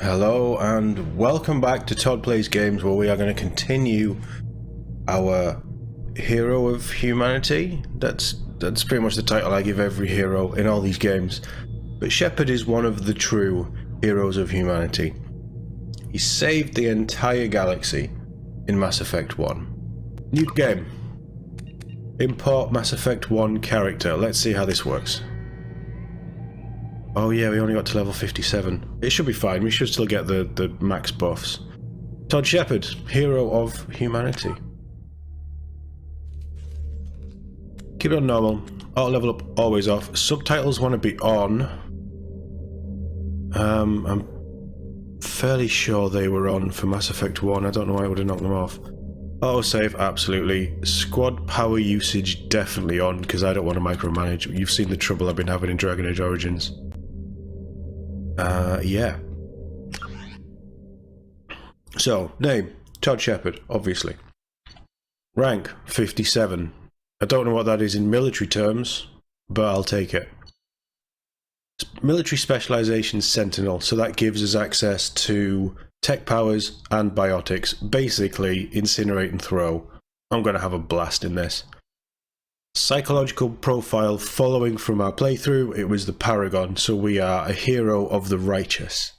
Hello and welcome back to Todd Plays Games, where we are going to continue our Hero of Humanity. That's pretty much the title I give every hero in all these games. But Shepard is one of the true heroes of humanity. He saved the entire galaxy in Mass Effect 1. New game. Import Mass Effect 1 character. Let's see how this works. Oh yeah, we only got to level 57. It should be fine, we should still get the max buffs. Todd Shepard, hero of humanity. Keep it on normal. Auto level up, always off. Subtitles want to be on. I'm fairly sure they were on for Mass Effect 1. I don't know why I would have knocked them off. Autosave, absolutely. Squad power usage, definitely on, because I don't want to micromanage. You've seen the trouble I've been having in Dragon Age Origins. Yeah. So, name, Todd Shepard, obviously. Rank, 57. I don't know what that is in military terms, but I'll take it. Military specialization Sentinel, so that gives us access to tech powers and biotics. Basically, incinerate and throw. I'm going to have a blast in this. Psychological profile following from our playthrough, it was the Paragon, so we are a hero of the righteous.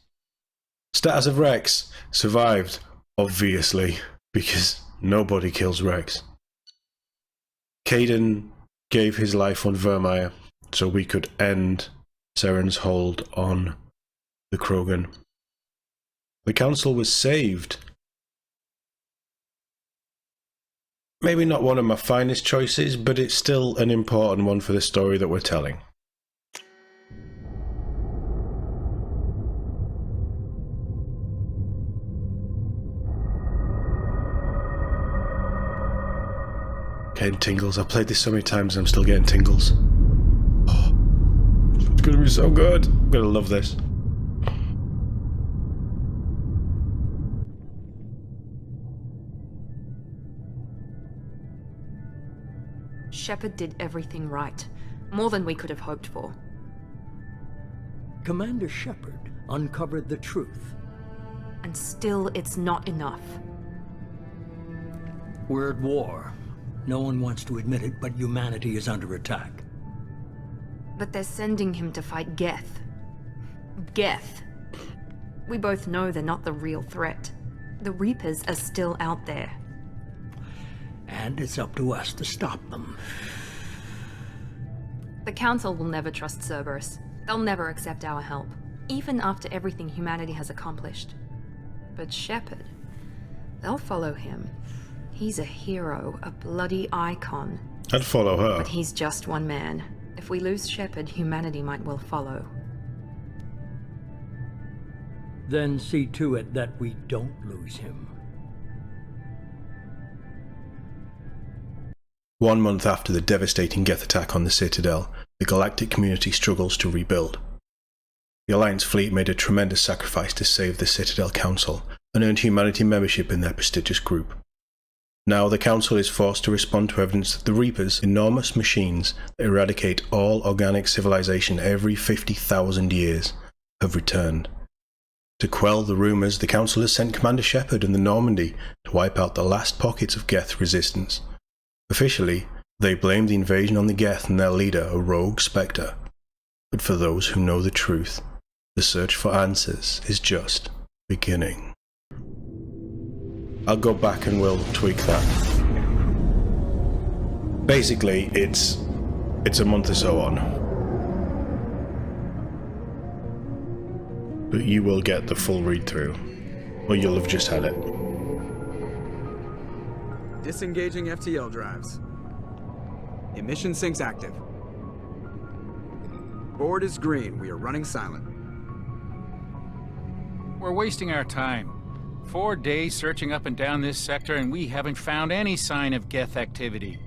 Status of Rex, survived, obviously, because nobody kills Rex. Caden gave his life on Vermeer, so we could end Saren's hold on the Krogan. The Council was saved. Maybe not one of my finest choices, but it's still an important one for the story that we're telling. Getting tingles. I've played this so many times and I'm still getting tingles. Oh, it's gonna be so good. I'm gonna love this. Shepard did everything right. More than we could have hoped for. Commander Shepard uncovered the truth. And still, it's not enough. We're at war. No one wants to admit it, but humanity is under attack. But they're sending him to fight Geth. Geth. We both know they're not the real threat. The Reapers are still out there. And it's up to us to stop them. The Council will never trust Cerberus. They'll never accept our help, even after everything humanity has accomplished. But Shepard, they'll follow him. He's a hero, a bloody icon. I'd follow her. But he's just one man. If we lose Shepard, humanity might well follow. Then see to it that we don't lose him. 1 month after the devastating Geth attack on the Citadel, the galactic community struggles to rebuild. The Alliance fleet made a tremendous sacrifice to save the Citadel Council and earned humanity membership in their prestigious group. Now the Council is forced to respond to evidence that the Reapers, enormous machines that eradicate all organic civilization every 50,000 years, have returned. To quell the rumours, the Council has sent Commander Shepard and the Normandy to wipe out the last pockets of Geth resistance. Officially, they blame the invasion on the Geth and their leader, a rogue Spectre. But for those who know the truth, the search for answers is just beginning. I'll go back and we'll tweak that. Basically, it's a month or so on. But you will get the full read-through, or you'll have just had it. Disengaging FTL drives. Emission sinks active. Board is green. We are running silent. We're wasting our time. 4 days searching up and down this sector and we haven't found any sign of Geth activity.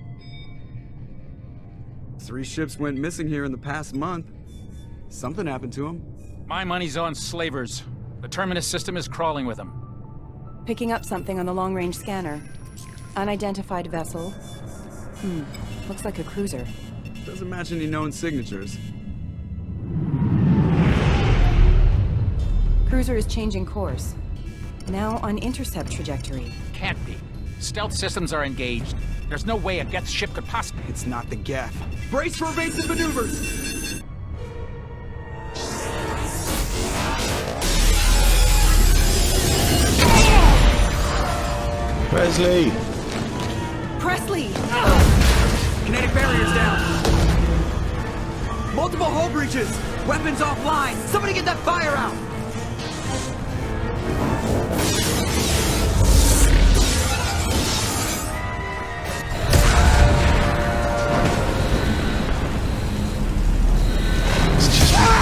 3 ships went missing here in the past month. Something happened to them. My money's on slavers. The Terminus system is crawling with them. Picking up something on the long-range scanner. Unidentified vessel. Looks like a cruiser. Doesn't match any known signatures. Cruiser is changing course. Now on intercept trajectory. Can't be. Stealth systems are engaged. There's no way a Geth ship could possibly... It's not the Geth. Brace for evasive maneuvers! Wesley! Presley! Kinetic barriers down. Multiple hull breaches. Weapons offline. Somebody get that fire out.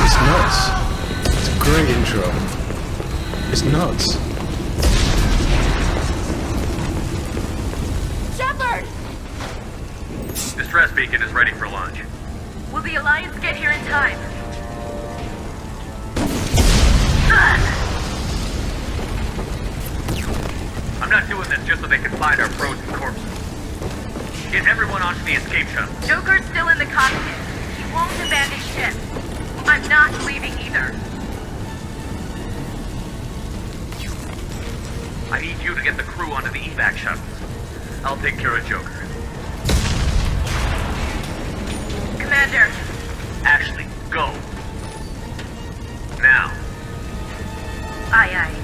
It's nuts. It's a great intro. It's nuts. Shepard! Distress beacon is ready for launch. Will the Alliance get here in time? I'm not doing this just so they can find our frozen corpses. Get everyone onto the escape shuttle. Joker's still in the cockpit. He won't abandon ship. I'm not leaving either. I need you to get the crew onto the evac shuttles. I'll take care of Joker. Commander. Ashley, go. Now. Aye, aye.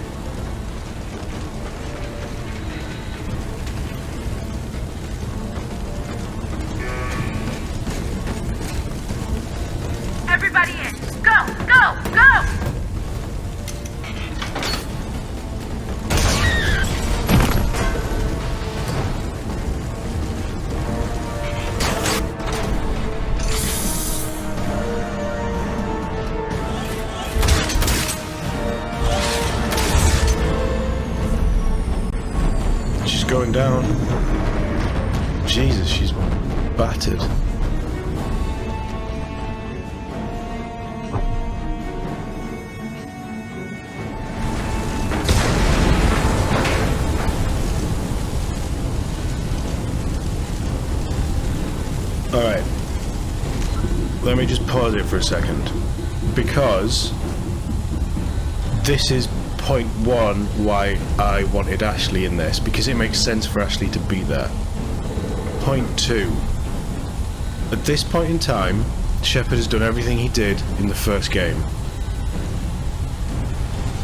Everybody in. Go, go, go! She's going down. Jesus, she's battered. Alright. Let me just pause it for a second. Because this is point one why I wanted Ashley in this, because it makes sense for Ashley to be there. Point two. At this point in time, Shepard has done everything he did in the first game.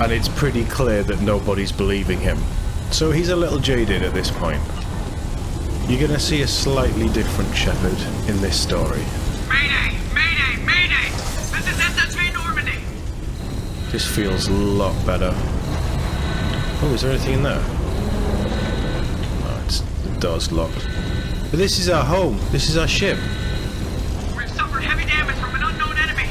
And it's pretty clear that nobody's believing him. So he's a little jaded at this point. You're gonna see a slightly different Shepard in this story. Mayday! Mayday! Mayday! This is SSV Normandy! This feels a lot better. Oh, is there anything in there? Oh, the door's locked. But this is our home. This is our ship. We've suffered heavy damage from an unknown enemy.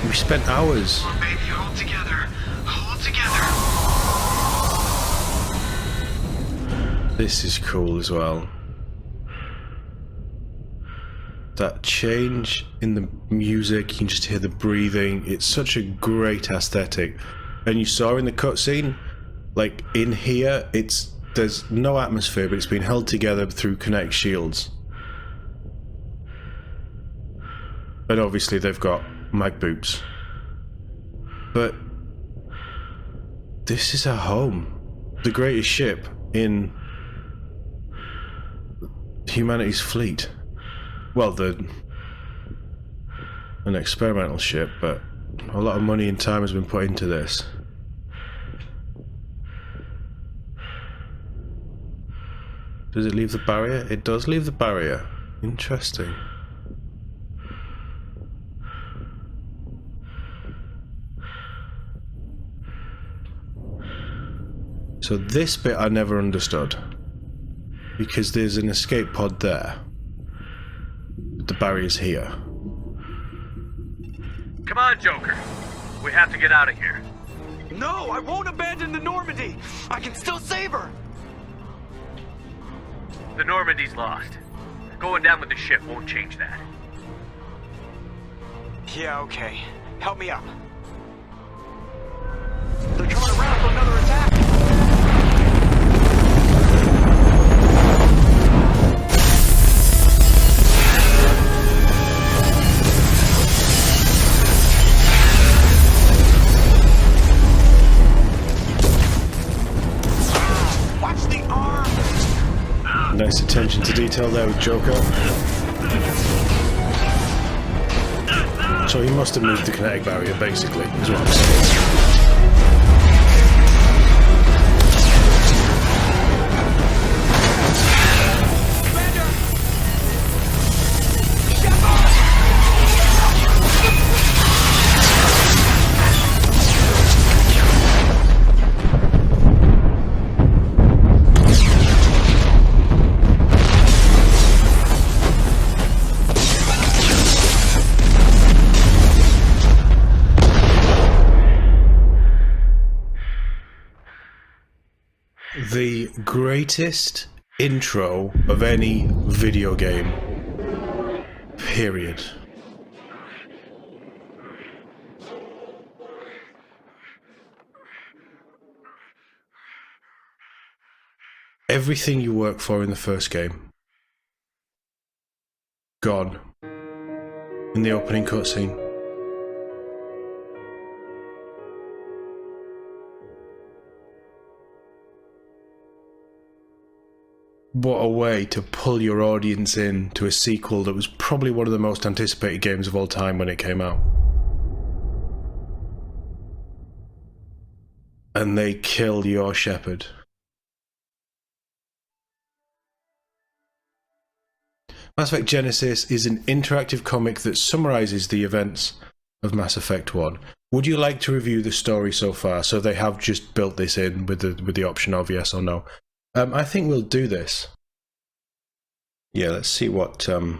We spent hours. Come on, baby, hold together. Hold together. This is cool as well. That change in the music, you can just hear the breathing. It's such a great aesthetic. And you saw in the cutscene, like in here, there's no atmosphere, but it's been held together through kinetic shields. And obviously they've got mag boots. But this is our home. The greatest ship in humanity's fleet. Well, an experimental ship, but a lot of money and time has been put into this. Does it leave the barrier? It does leave the barrier. Interesting. So this bit I never understood. Because there's an escape pod there. But the barrier's here. Come on, Joker. We have to get out of here. No, I won't abandon the Normandy. I can still save her. The Normandy's lost. Going down with the ship won't change that. Yeah, okay. Help me up. They're coming around for another attack. attention to detail there with Joker. So he must have moved the kinetic barrier, basically, is what I'm saying. The greatest intro of any video game, period. Everything you work for in the first game, gone in the opening cutscene. What a way to pull your audience in to a sequel that was probably one of the most anticipated games of all time when it came out. And they kill your Shepard. Mass Effect Genesis is an interactive comic that summarizes the events of Mass Effect 1. Would you like to review the story so far? So they have just built this in with the option of yes or no. I think we'll do this. Yeah, let's see what... I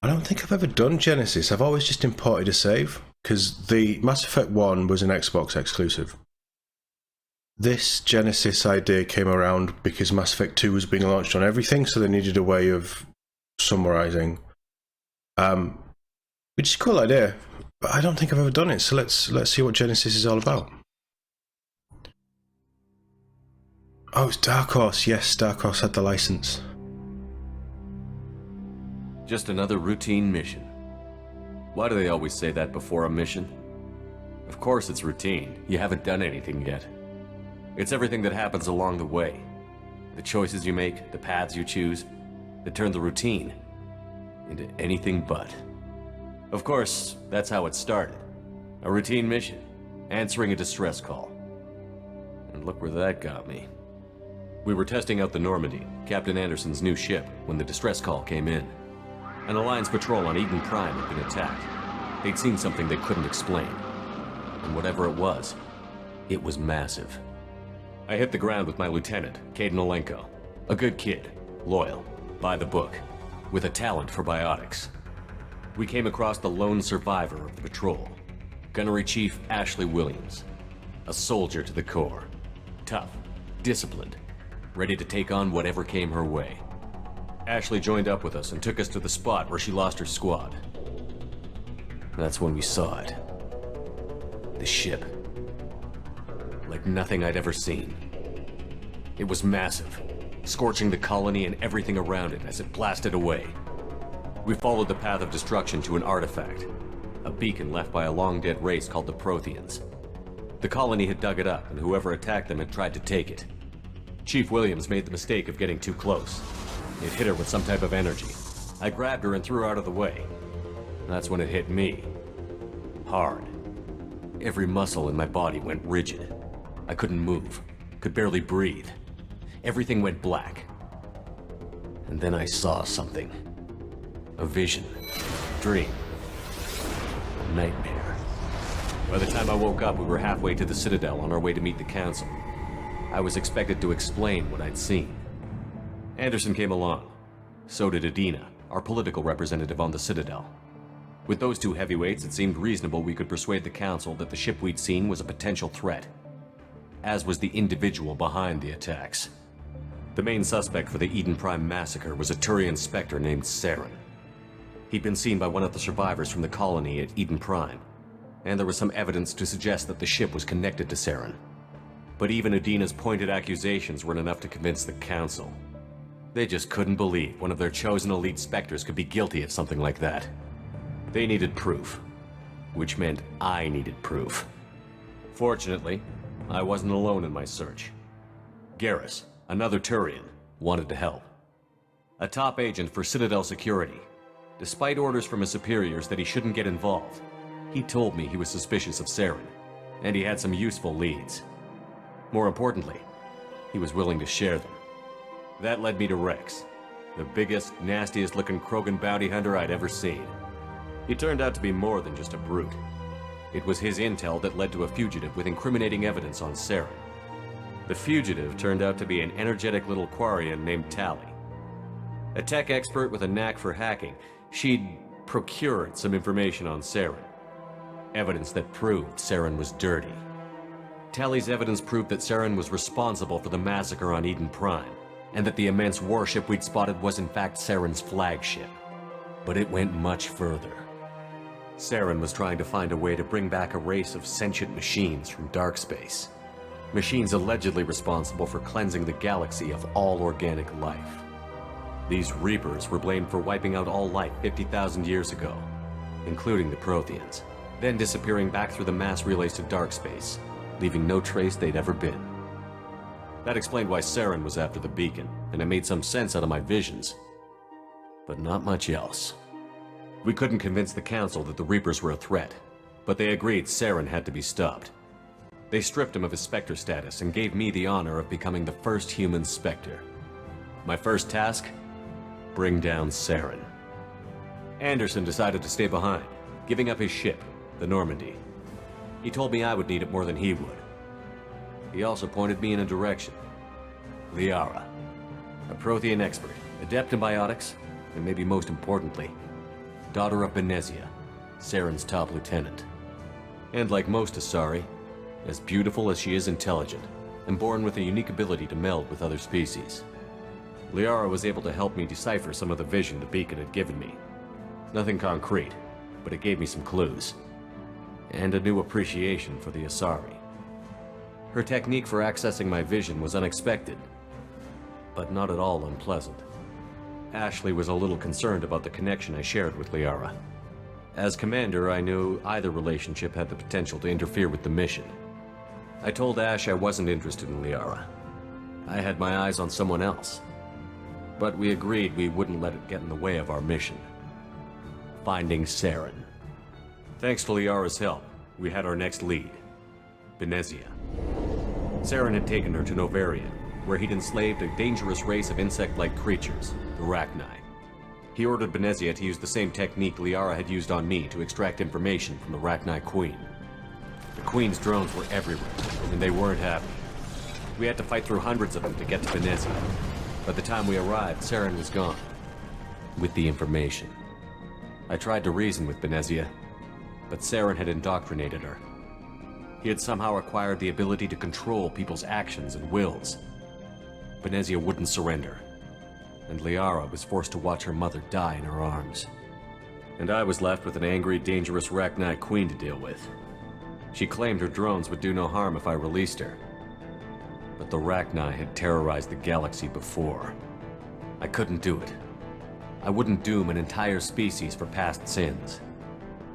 don't think I've ever done Genesis. I've always just imported a save, because the Mass Effect 1 was an Xbox exclusive. This Genesis idea came around because Mass Effect 2 was being launched on everything, so they needed a way of summarizing. Which is a cool idea, but I don't think I've ever done it, so let's see what Genesis is all about. Oh, it's Dark Horse. Yes, Dark Horse had the license. Just another routine mission. Why do they always say that before a mission? Of course it's routine. You haven't done anything yet. It's everything that happens along the way. The choices you make, the paths you choose, that turn the routine into anything but. Of course, that's how it started. A routine mission, answering a distress call. And look where that got me. We were testing out the Normandy, Captain Anderson's new ship, when the distress call came in. An Alliance patrol on Eden Prime had been attacked. They'd seen something they couldn't explain. And whatever it was massive. I hit the ground with my lieutenant, Caden. A good kid, loyal, by the book, with a talent for biotics. We came across the lone survivor of the patrol, Gunnery Chief Ashley Williams. A soldier to the core. Tough, disciplined, ready to take on whatever came her way. Ashley joined up with us and took us to the spot where she lost her squad. That's when we saw it. The ship. Like nothing I'd ever seen. It was massive, scorching the colony and everything around it as it blasted away. We followed the path of destruction to an artifact, a beacon left by a long-dead race called the Protheans. The colony had dug it up, and whoever attacked them had tried to take it. Chief Williams made the mistake of getting too close. It hit her with some type of energy. I grabbed her and threw her out of the way. That's when it hit me. Hard. Every muscle in my body went rigid. I couldn't move, could barely breathe. Everything went black. And then I saw something. A vision. Dream. A nightmare. By the time I woke up, we were halfway to the Citadel on our way to meet the Council. I was expected to explain what I'd seen. Anderson came along. So did Adina, our political representative on the Citadel. With those two heavyweights, it seemed reasonable we could persuade the Council that the ship we'd seen was a potential threat, as was the individual behind the attacks. The main suspect for the Eden Prime massacre was a Turian Spectre named Saren. He'd been seen by one of the survivors from the colony at Eden Prime, and there was some evidence to suggest that the ship was connected to Saren. But even Adina's pointed accusations weren't enough to convince the Council. They just couldn't believe one of their chosen elite Spectres could be guilty of something like that. They needed proof, which meant I needed proof. Fortunately, I wasn't alone in my search. Garrus, another Turian, wanted to help. A top agent for Citadel Security. Despite orders from his superiors that he shouldn't get involved, he told me he was suspicious of Saren, and he had some useful leads. More importantly, he was willing to share them. That led me to Rex, the biggest, nastiest-looking Krogan bounty hunter I'd ever seen. He turned out to be more than just a brute. It was his intel that led to a fugitive with incriminating evidence on Saren. The fugitive turned out to be an energetic little Quarian named Tali. A tech expert with a knack for hacking, she'd procured some information on Saren. Evidence that proved Saren was dirty. Tali's evidence proved that Saren was responsible for the massacre on Eden Prime, and that the immense warship we'd spotted was in fact Saren's flagship. But it went much further. Saren was trying to find a way to bring back a race of sentient machines from dark space. Machines allegedly responsible for cleansing the galaxy of all organic life. These Reapers were blamed for wiping out all life 50,000 years ago, including the Protheans, then disappearing back through the mass relays to dark space, leaving no trace they'd ever been. That explained why Saren was after the beacon, and it made some sense out of my visions. But not much else. We couldn't convince the Council that the Reapers were a threat, but they agreed Saren had to be stopped. They stripped him of his Spectre status and gave me the honor of becoming the first human Spectre. My first task? Bring down Saren. Anderson decided to stay behind, giving up his ship, the Normandy. He told me I would need it more than he would. He also pointed me in a direction. Liara, a Prothean expert, adept in biotics, and maybe most importantly, daughter of Benezia, Saren's top lieutenant. And like most Asari, as beautiful as she is intelligent, and born with a unique ability to meld with other species. Liara was able to help me decipher some of the vision the beacon had given me. Nothing concrete, but it gave me some clues. And a new appreciation for the Asari. Her technique for accessing my vision was unexpected, but not at all unpleasant. Ashley was a little concerned about the connection I shared with Liara. As commander, I knew either relationship had the potential to interfere with the mission. I told Ash I wasn't interested in Liara. I had my eyes on someone else. But we agreed we wouldn't let it get in the way of our mission. Finding Saren. Thanks to Liara's help, we had our next lead. Benezia. Saren had taken her to Novaria, where he'd enslaved a dangerous race of insect-like creatures, the Rachni. He ordered Benezia to use the same technique Liara had used on me to extract information from the Rachni Queen. The Queen's drones were everywhere, and they weren't happy. We had to fight through hundreds of them to get to Benezia. By the time we arrived, Saren was gone. With the information. I tried to reason with Benezia, but Saren had indoctrinated her. He had somehow acquired the ability to control people's actions and wills. Benezia wouldn't surrender, and Liara was forced to watch her mother die in her arms. And I was left with an angry, dangerous Rachni Queen to deal with. She claimed her drones would do no harm if I released her. But the Rachni had terrorized the galaxy before. I couldn't do it. I wouldn't doom an entire species for past sins.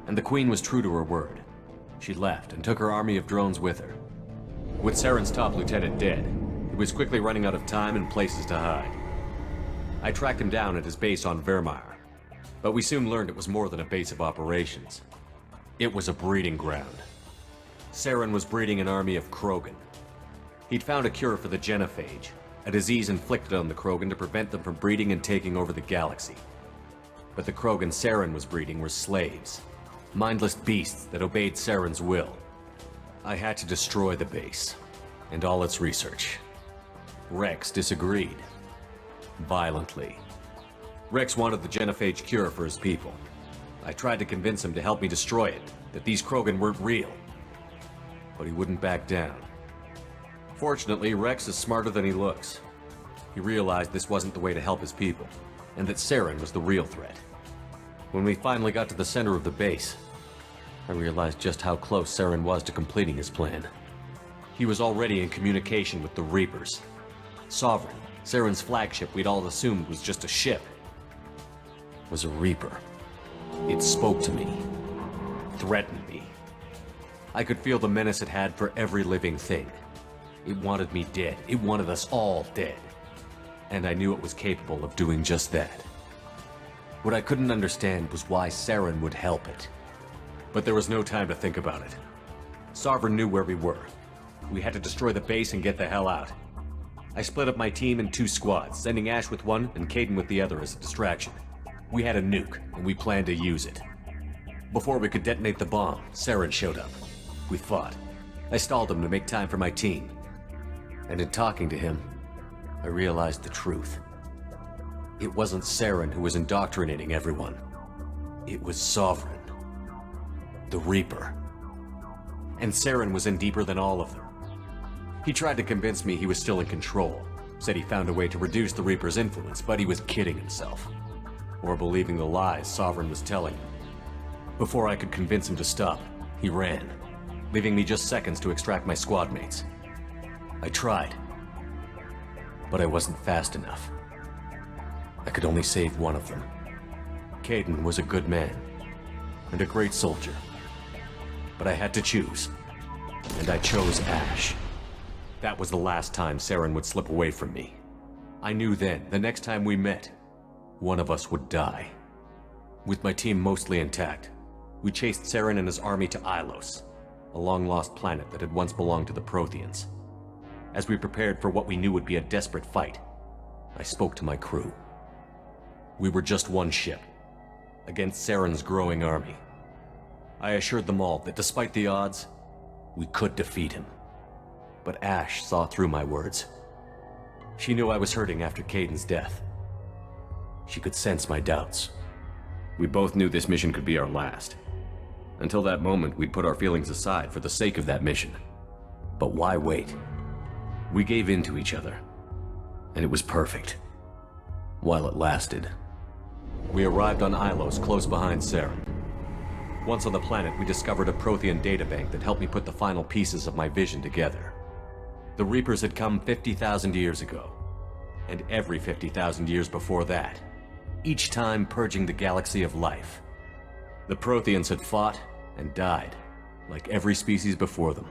And the Queen was true to her word. She left and took her army of drones with her. With Saren's top lieutenant dead, he was quickly running out of time and places to hide. I tracked him down at his base on Vermeer, but we soon learned it was more than a base of operations. It was a breeding ground. Saren was breeding an army of Krogan. He'd found a cure for the genophage, a disease inflicted on the Krogan to prevent them from breeding and taking over the galaxy. But the Krogan Saren was breeding were slaves, mindless beasts that obeyed Saren's will. I had to destroy the base, and all its research. Rex disagreed. Violently. Rex wanted the genophage cure for his people. I tried to convince him to help me destroy it, that these Krogan weren't real. But he wouldn't back down. Fortunately, Rex is smarter than he looks. He realized this wasn't the way to help his people, and that Saren was the real threat. When we finally got to the center of the base, I realized just how close Saren was to completing his plan. He was already in communication with the Reapers. Sovereign, Saren's flagship we'd all assumed was just a ship, was a Reaper. It spoke to me, threatened me. I could feel the menace it had for every living thing. It wanted me dead. It wanted us all dead. and I knew it was capable of doing just that. What I couldn't understand was why Saren would help it. But there was no time to think about it. Sovereign knew where we were. We had to destroy the base and get the hell out. I split up my team in 2 squads, sending Ash with one and Caden with the other as a distraction. We had a nuke, and we planned to use it. Before we could detonate the bomb, Saren showed up. We fought. I stalled him to make time for my team. And in talking to him, I realized the truth. It wasn't Saren who was indoctrinating everyone. It was Sovereign. The Reaper. And Saren was in deeper than all of them. He tried to convince me he was still in control. Said he found a way to reduce the Reaper's influence, but he was kidding himself. Or believing the lies Sovereign was telling him. Before I could convince him to stop, he ran, leaving me just seconds to extract my squad mates. I tried, but I wasn't fast enough. I could only save one of them. Caden was a good man, and a great soldier. But I had to choose, and I chose Ash. That was the last time Saren would slip away from me. I knew then, the next time we met, one of us would die. With my team mostly intact, we chased Saren and his army to Ilos, a long-lost planet that had once belonged to the Protheans. As we prepared for what we knew would be a desperate fight, I spoke to my crew. We were just one ship, against Saren's growing army. I assured them all that despite the odds, we could defeat him. But Ash saw through my words. She knew I was hurting after Caden's death. She could sense my doubts. We both knew this mission could be our last. Until that moment, we'd put our feelings aside for the sake of that mission. But why wait? We gave in to each other, and it was perfect. While it lasted. We arrived on Ilos, close behind Saren. Once on the planet, we discovered a Prothean databank that helped me put the final pieces of my vision together. The Reapers had come 50,000 years ago, and every 50,000 years before that, each time purging the galaxy of life. The Protheans had fought and died, like every species before them.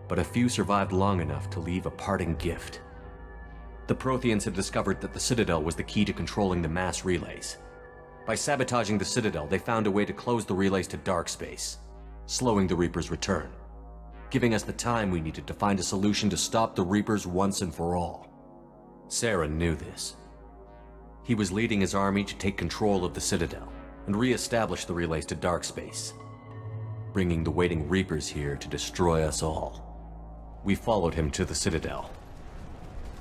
But a few survived long enough to leave a parting gift. The Protheans had discovered that the Citadel was the key to controlling the mass relays. By sabotaging the Citadel, they found a way to close the relays to dark space, slowing the Reaper's return, giving us the time we needed to find a solution to stop the Reapers once and for all. Saren knew this. He was leading his army to take control of the Citadel and re-establish the relays to dark space, bringing the waiting Reapers here to destroy us all. We followed him to the Citadel.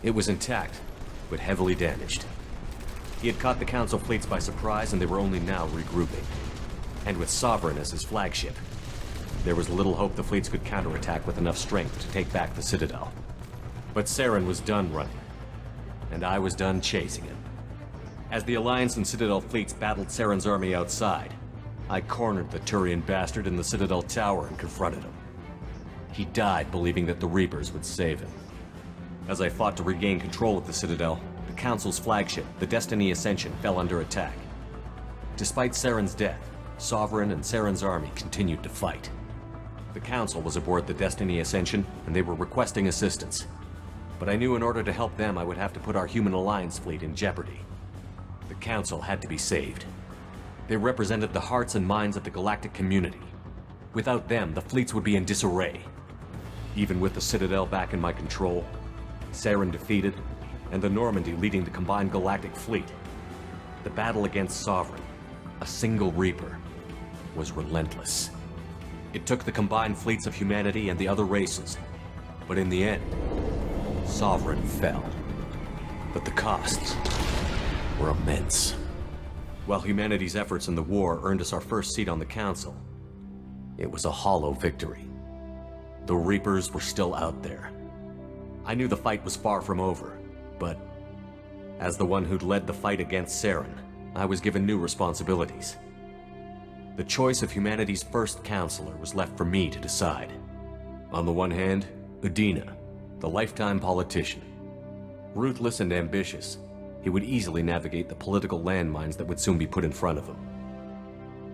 It was intact, but heavily damaged. He had caught the Council fleets by surprise, and they were only now regrouping. And with Sovereign as his flagship, there was little hope the fleets could counterattack with enough strength to take back the Citadel. But Saren was done running, and I was done chasing him. As the Alliance and Citadel fleets battled Saren's army outside, I cornered the Turian bastard in the Citadel tower and confronted him. He died believing that the Reapers would save him. As I fought to regain control of the Citadel, the Council's flagship, the Destiny Ascension, fell under attack. Despite Saren's death, Sovereign and Saren's army continued to fight. The Council was aboard the Destiny Ascension, and they were requesting assistance. But I knew in order to help them, I would have to put our human Alliance fleet in jeopardy. The Council had to be saved. They represented the hearts and minds of the galactic community. Without them, the fleets would be in disarray. Even with the Citadel back in my control, Saren defeated, and the Normandy leading the combined galactic fleet, the battle against Sovereign, a single Reaper, was relentless. It took the combined fleets of humanity and the other races, but in the end, Sovereign fell. But the costs were immense. While humanity's efforts in the war earned us our first seat on the Council, it was a hollow victory. The Reapers were still out there. I knew the fight was far from over, but as the one who'd led the fight against Saren, I was given new responsibilities. The choice of humanity's first counselor was left for me to decide. On the one hand, Udina, the lifetime politician. Ruthless and ambitious, he would easily navigate the political landmines that would soon be put in front of him.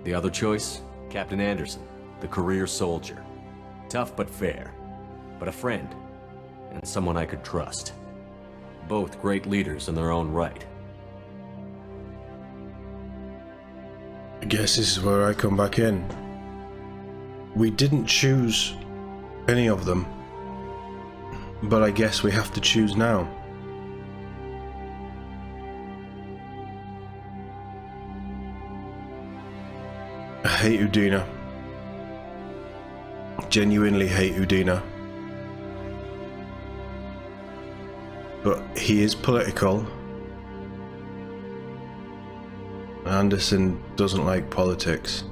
The other choice, Captain Anderson, the career soldier. Tough but fair, but a friend, and someone I could trust. Both great leaders in their own right. I guess this is where I come back in. We didn't choose any of them, but I guess we have to choose now. I hate Udina. Genuinely hate Udina. But he is political. Anderson doesn't like politics.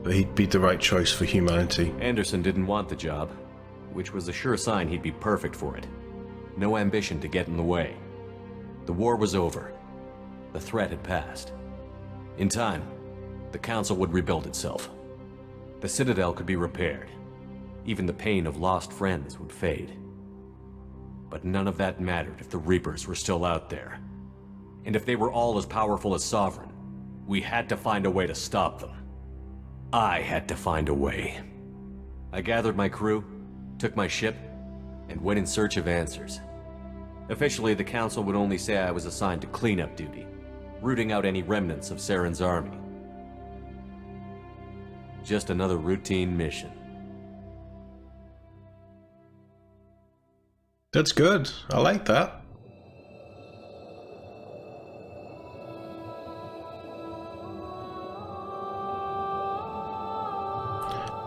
But he'd be the right choice for humanity. Anderson didn't want the job, which was a sure sign he'd be perfect for it. No ambition to get in the way. The war was over. The threat had passed. In time, the Council would rebuild itself. The Citadel could be repaired. Even the pain of lost friends would fade. But none of that mattered if the Reapers were still out there. And if they were all as powerful as Sovereign, we had to find a way to stop them. I had to find a way. I gathered my crew, took my ship, and went in search of answers. Officially, the Council would only say I was assigned to cleanup duty, rooting out any remnants of Saren's army. Just another routine mission. That's good. I like that.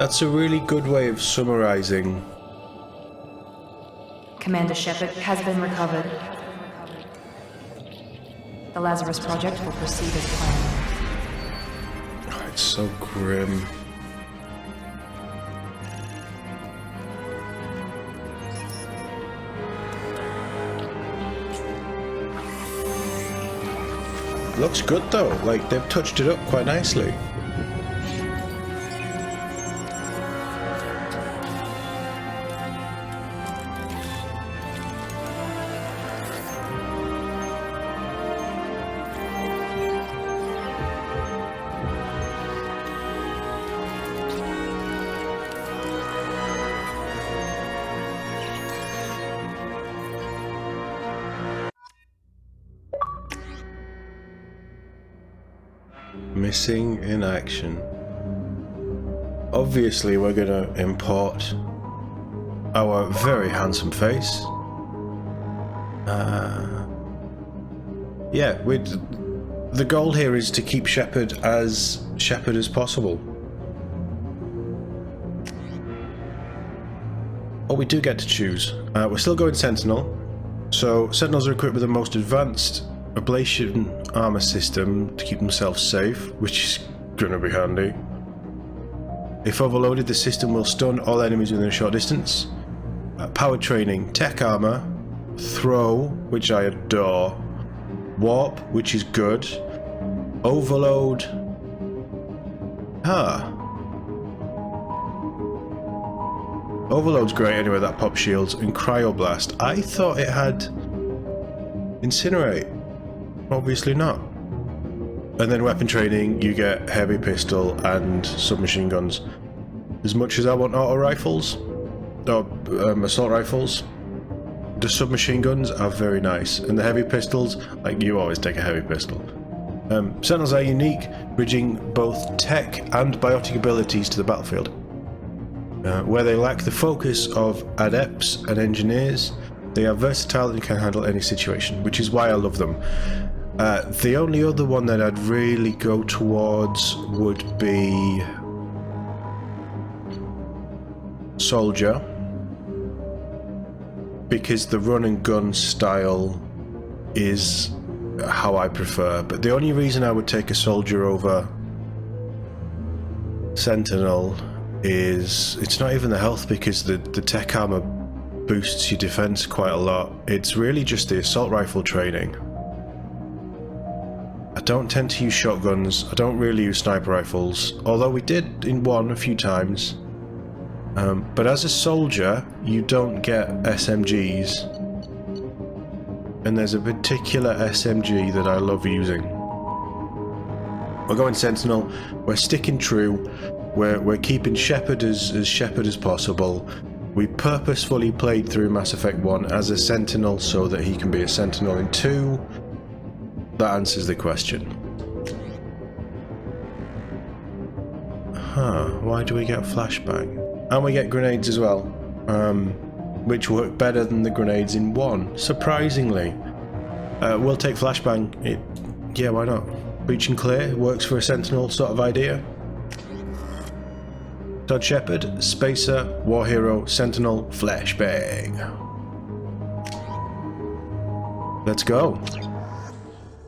That's a really good way of summarizing. Commander Shepard has been recovered. The Lazarus Project will proceed as planned. Oh, it's so grim. Looks good though, like they've touched it up quite nicely. Missing in action. Obviously we're gonna import our very handsome face. Yeah, the goal here is to keep Shepard as possible. Oh, we do get to choose. We're still going Sentinel. So Sentinels are equipped with the most advanced ablation armor system to keep themselves safe, which is gonna be handy. If overloaded, the system will stun all enemies within a short distance. Power training, tech armor, throw, which I adore, warp, which is good, overload. Overload's great anyway, that pop shields, and cryoblast. I thought it had incinerate. Obviously not. And then weapon training, you get heavy pistol and submachine guns. As much as I want auto rifles, or assault rifles, the submachine guns are very nice. And the heavy pistols, like, you always take a heavy pistol. Sentinels are unique, bridging both tech and biotic abilities to the battlefield. Where they lack the focus of adepts and engineers, they are versatile and can handle any situation, which is why I love them. The only other one that I'd really go towards would be Soldier, because the run and gun style is how I prefer. But the only reason I would take a Soldier over Sentinel is it's not even the health, because the tech armor boosts your defense quite a lot. It's really just the assault rifle training. I don't tend to use shotguns, I don't really use sniper rifles, although we did in one a few times. But as a soldier, you don't get SMGs. And there's a particular SMG that I love using. We're going Sentinel, we're sticking true, we're keeping Shepard as Shepard as possible. We purposefully played through Mass Effect 1 as a Sentinel so that he can be a Sentinel in 2. That answers the question. Huh, why do we get flashbang? And we get grenades as well, which work better than the grenades in 1, surprisingly. We'll take flashbang. Yeah, why not? Breach and clear works for a Sentinel sort of idea. TOD Shepard, Spacer, War Hero, Sentinel, flashbang. Let's go.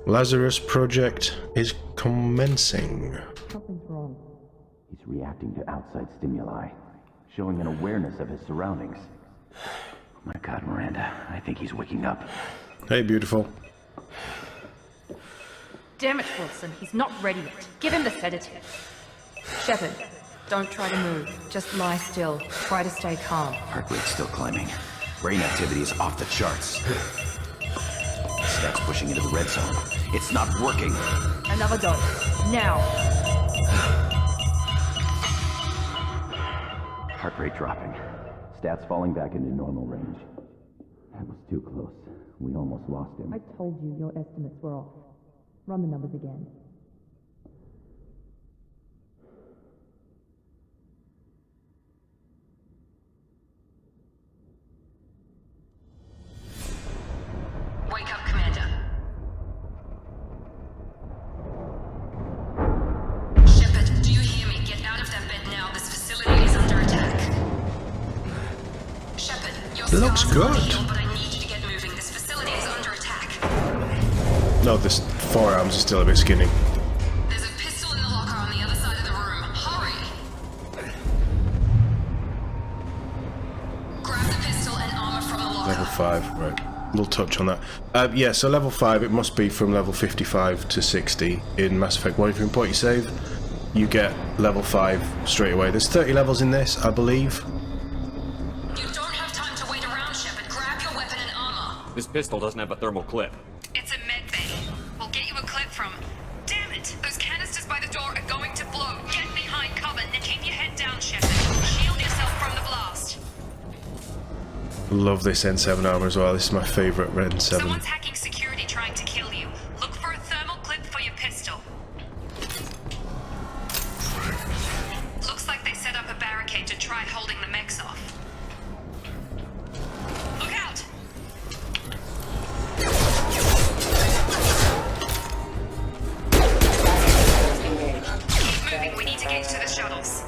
Lazarus Project is commencing. Something's wrong. He's reacting to outside stimuli, showing an awareness of his surroundings. My God, Miranda, I think he's waking up. Hey, beautiful. Damn it, Wilson, he's not ready yet. Give him the sedative. Shepard, don't try to move. Just lie still. Try to stay calm. Heart rate's still climbing. Brain activity is off the charts. Stats pushing into the red zone. It's not working. Another dose. Now. Heart rate dropping. Stats falling back into normal range. That was too close. We almost lost him. I told you your estimates were off. Run the numbers again. Wake up, Commander. Shepard, do you hear me? Get out of that bed now. This facility is under attack. Shepard, your Looks scars good. are healed, but I need you to get moving. This facility is under attack. No, this forearms are still a bit skinny. There's a pistol in the locker on the other side of the room. Hurry! Grab the pistol and armor from the locker. Level 5, right. We'll touch on that. Yeah, so level 5, it must be from level 55 to 60 in Mass Effect 1. If you import your save, you get level 5 straight away. There's 30 levels in this, I believe. You don't have time to wait around, Shepard. Grab your weapon and armor. This pistol doesn't have a thermal clip. It's a med bay. We'll get you a clip from... Damn it! Those canisters by the door are going to blow. Get behind cover and keep your head down, Shepard. Shield yourself from the blast. Love this N7 armor as well. This is my favourite N7. Someone's hacking security trying to kill you. Look for a thermal clip for your pistol. Looks like they set up a barricade to try holding the mechs off. Look out! Keep moving, we need to get to the shuttles.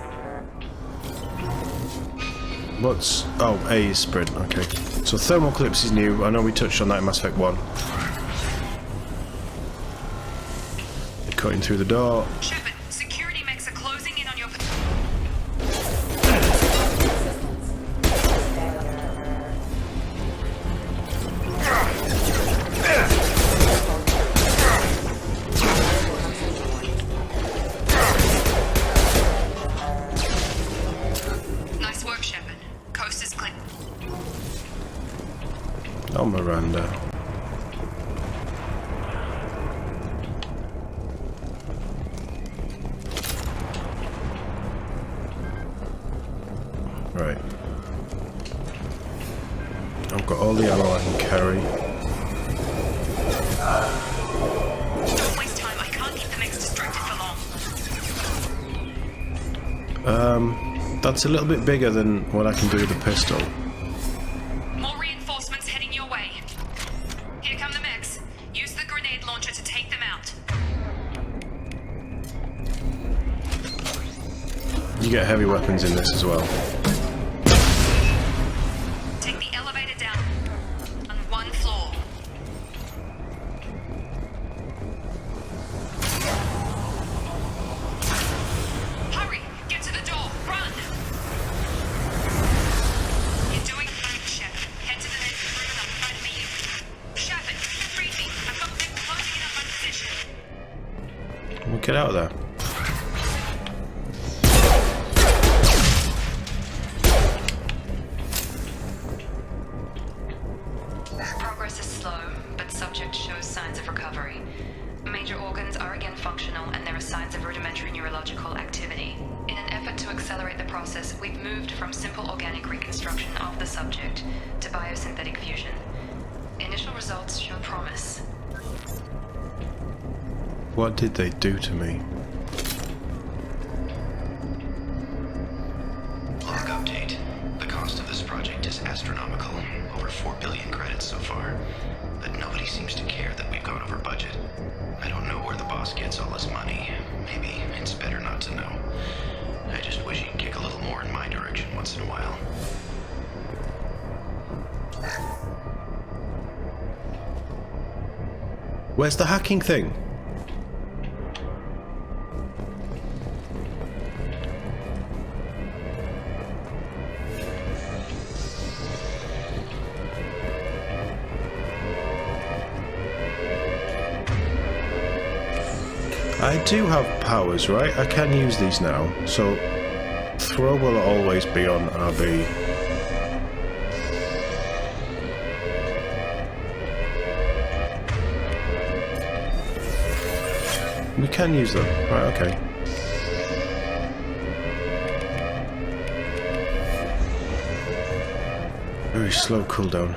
What's... oh, A is sprint, okay. So thermal clips is new. I know we touched on that in Mass Effect 1. They're cutting through the door. Shepard, security mechs are closing in on your... Nice work, Shepard. Coast is clear. Oh, Miranda. Right. I've got all the ammo I can carry. Don't waste time. I can't keep the mechs distracted for long. That's a little bit bigger than what I can do with the pistol. More reinforcements heading your way. Here come the mechs. Use the grenade launcher to take them out. You get heavy weapons in this as well. Take the elevator down on one floor. Hurry! Get to the door! Run! You're doing fine, Shepard. Head to the next room and I'll try to meet you. Shepard, read me. I've got them closing in on my position. We'll get out of there. Progress is slow, but subject shows signs of recovery. Major organs are again functional, and there are signs of rudimentary neurological activity. In an effort to accelerate the process, we've moved from from simple organic reconstruction of the subject to biosynthetic fusion. Initial results show promise. What did they do to me? Log update. The cost of this project is astronomical. Over 4 billion credits so far. But nobody seems to care that we've gone over budget. I don't know where the boss gets all his money. Maybe it's better not to know. I just wish he'd kick a little more in my direction once in a while. Where's the hacking thing? I do have powers, right? I can use these now. So, throw will always be on RB. We can use them. Right, okay. Very slow cooldown.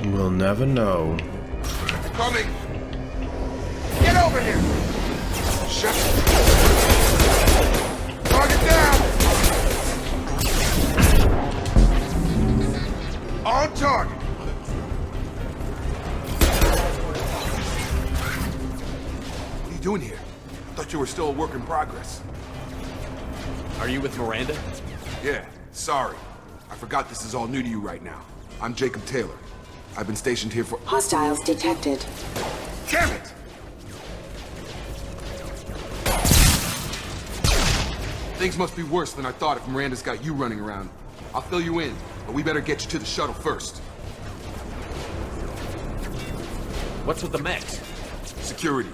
We'll never know. Coming! Get over here! Shut. Target down! On target! What are you doing here? I thought you were still a work in progress. Are you with Miranda? Yeah, sorry. I forgot this is all new to you right now. I'm Jacob Taylor. I've been stationed here for— Hostiles detected. Damn it! Things must be worse than I thought if Miranda's got you running around. I'll fill you in, but we better get you to the shuttle first. What's with the mechs? Security.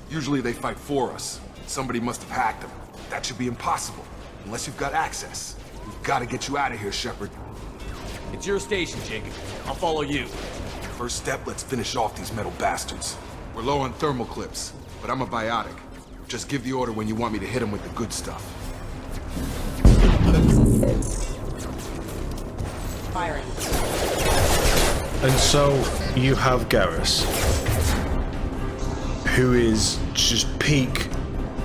Usually they fight for us. Somebody must have hacked them. That should be impossible, unless you've got access. We've got to get you out of here, Shepard. It's your station, Jacob. I'll follow you. First step, let's finish off these metal bastards. We're low on thermal clips, but I'm a biotic. Just give the order when you want me to hit them with the good stuff. Firing. And so, you have Garrus, who is just peak,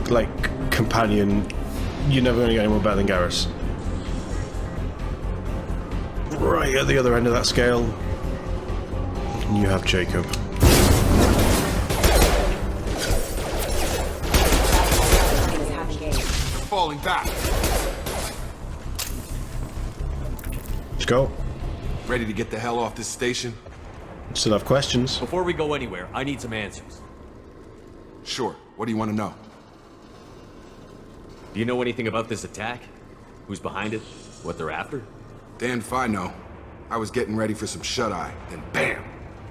like, companion. You're never going to get anyone better than Garrus. Right at the other end of that scale, you have Jacob. Falling back. Let's go. Ready to get the hell off this station? Still have questions. Before we go anywhere, I need some answers. Sure. What do you want to know? Do you know anything about this attack? Who's behind it? What they're after? Damned if I know. I was getting ready for some shut-eye, then bam!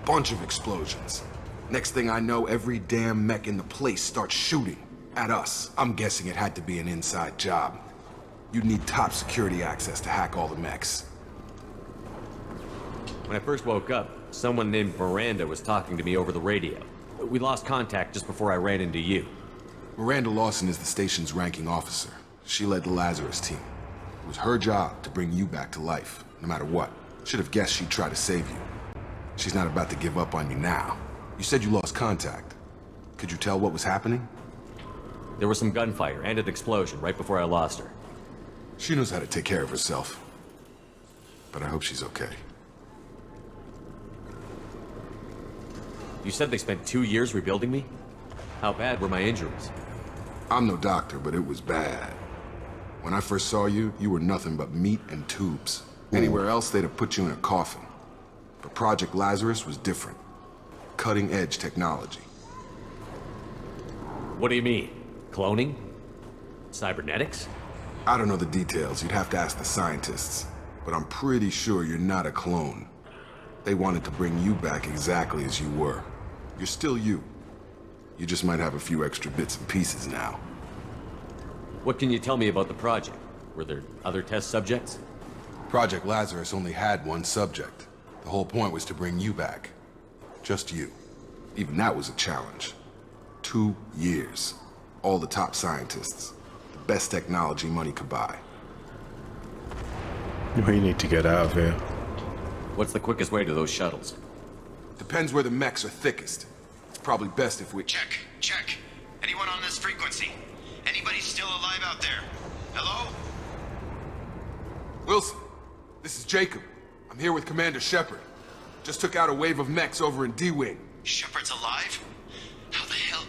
Bunch of explosions. Next thing I know, every damn mech in the place starts shooting. At us. I'm guessing it had to be an inside job. You'd need top security access to hack all the mechs. When I first woke up, someone named Miranda was talking to me over the radio. We lost contact just before I ran into you. Miranda Lawson is the station's ranking officer. She led the Lazarus team. It was her job to bring you back to life, no matter what. Should have guessed she'd try to save you. She's not about to give up on you now. You said you lost contact. Could you tell what was happening? There was some gunfire and an explosion right before I lost her. She knows how to take care of herself. But I hope she's okay. You said they spent 2 years rebuilding me? How bad were my injuries? I'm no doctor, but it was bad. When I first saw you, you were nothing but meat and tubes. Anywhere else, they'd have put you in a coffin. But Project Lazarus was different. Cutting-edge technology. What do you mean? Cloning? Cybernetics? I don't know the details. You'd have to ask the scientists. But I'm pretty sure you're not a clone. They wanted to bring you back exactly as you were. You're still you. You just might have a few extra bits and pieces now. What can you tell me about the project? Were there other test subjects? Project Lazarus only had one subject. The whole point was to bring you back. Just you. Even that was a challenge. 2 years. All the top scientists. The best technology money could buy. We need to get out of here. What's the quickest way to those shuttles? Depends where the mechs are thickest. It's probably best if we... Check. Anyone on this frequency? Anybody still alive out there? Hello? Wilson, this is Jacob. I'm here with Commander Shepard. Just took out a wave of mechs over in D-Wing. Shepard's alive? How the hell?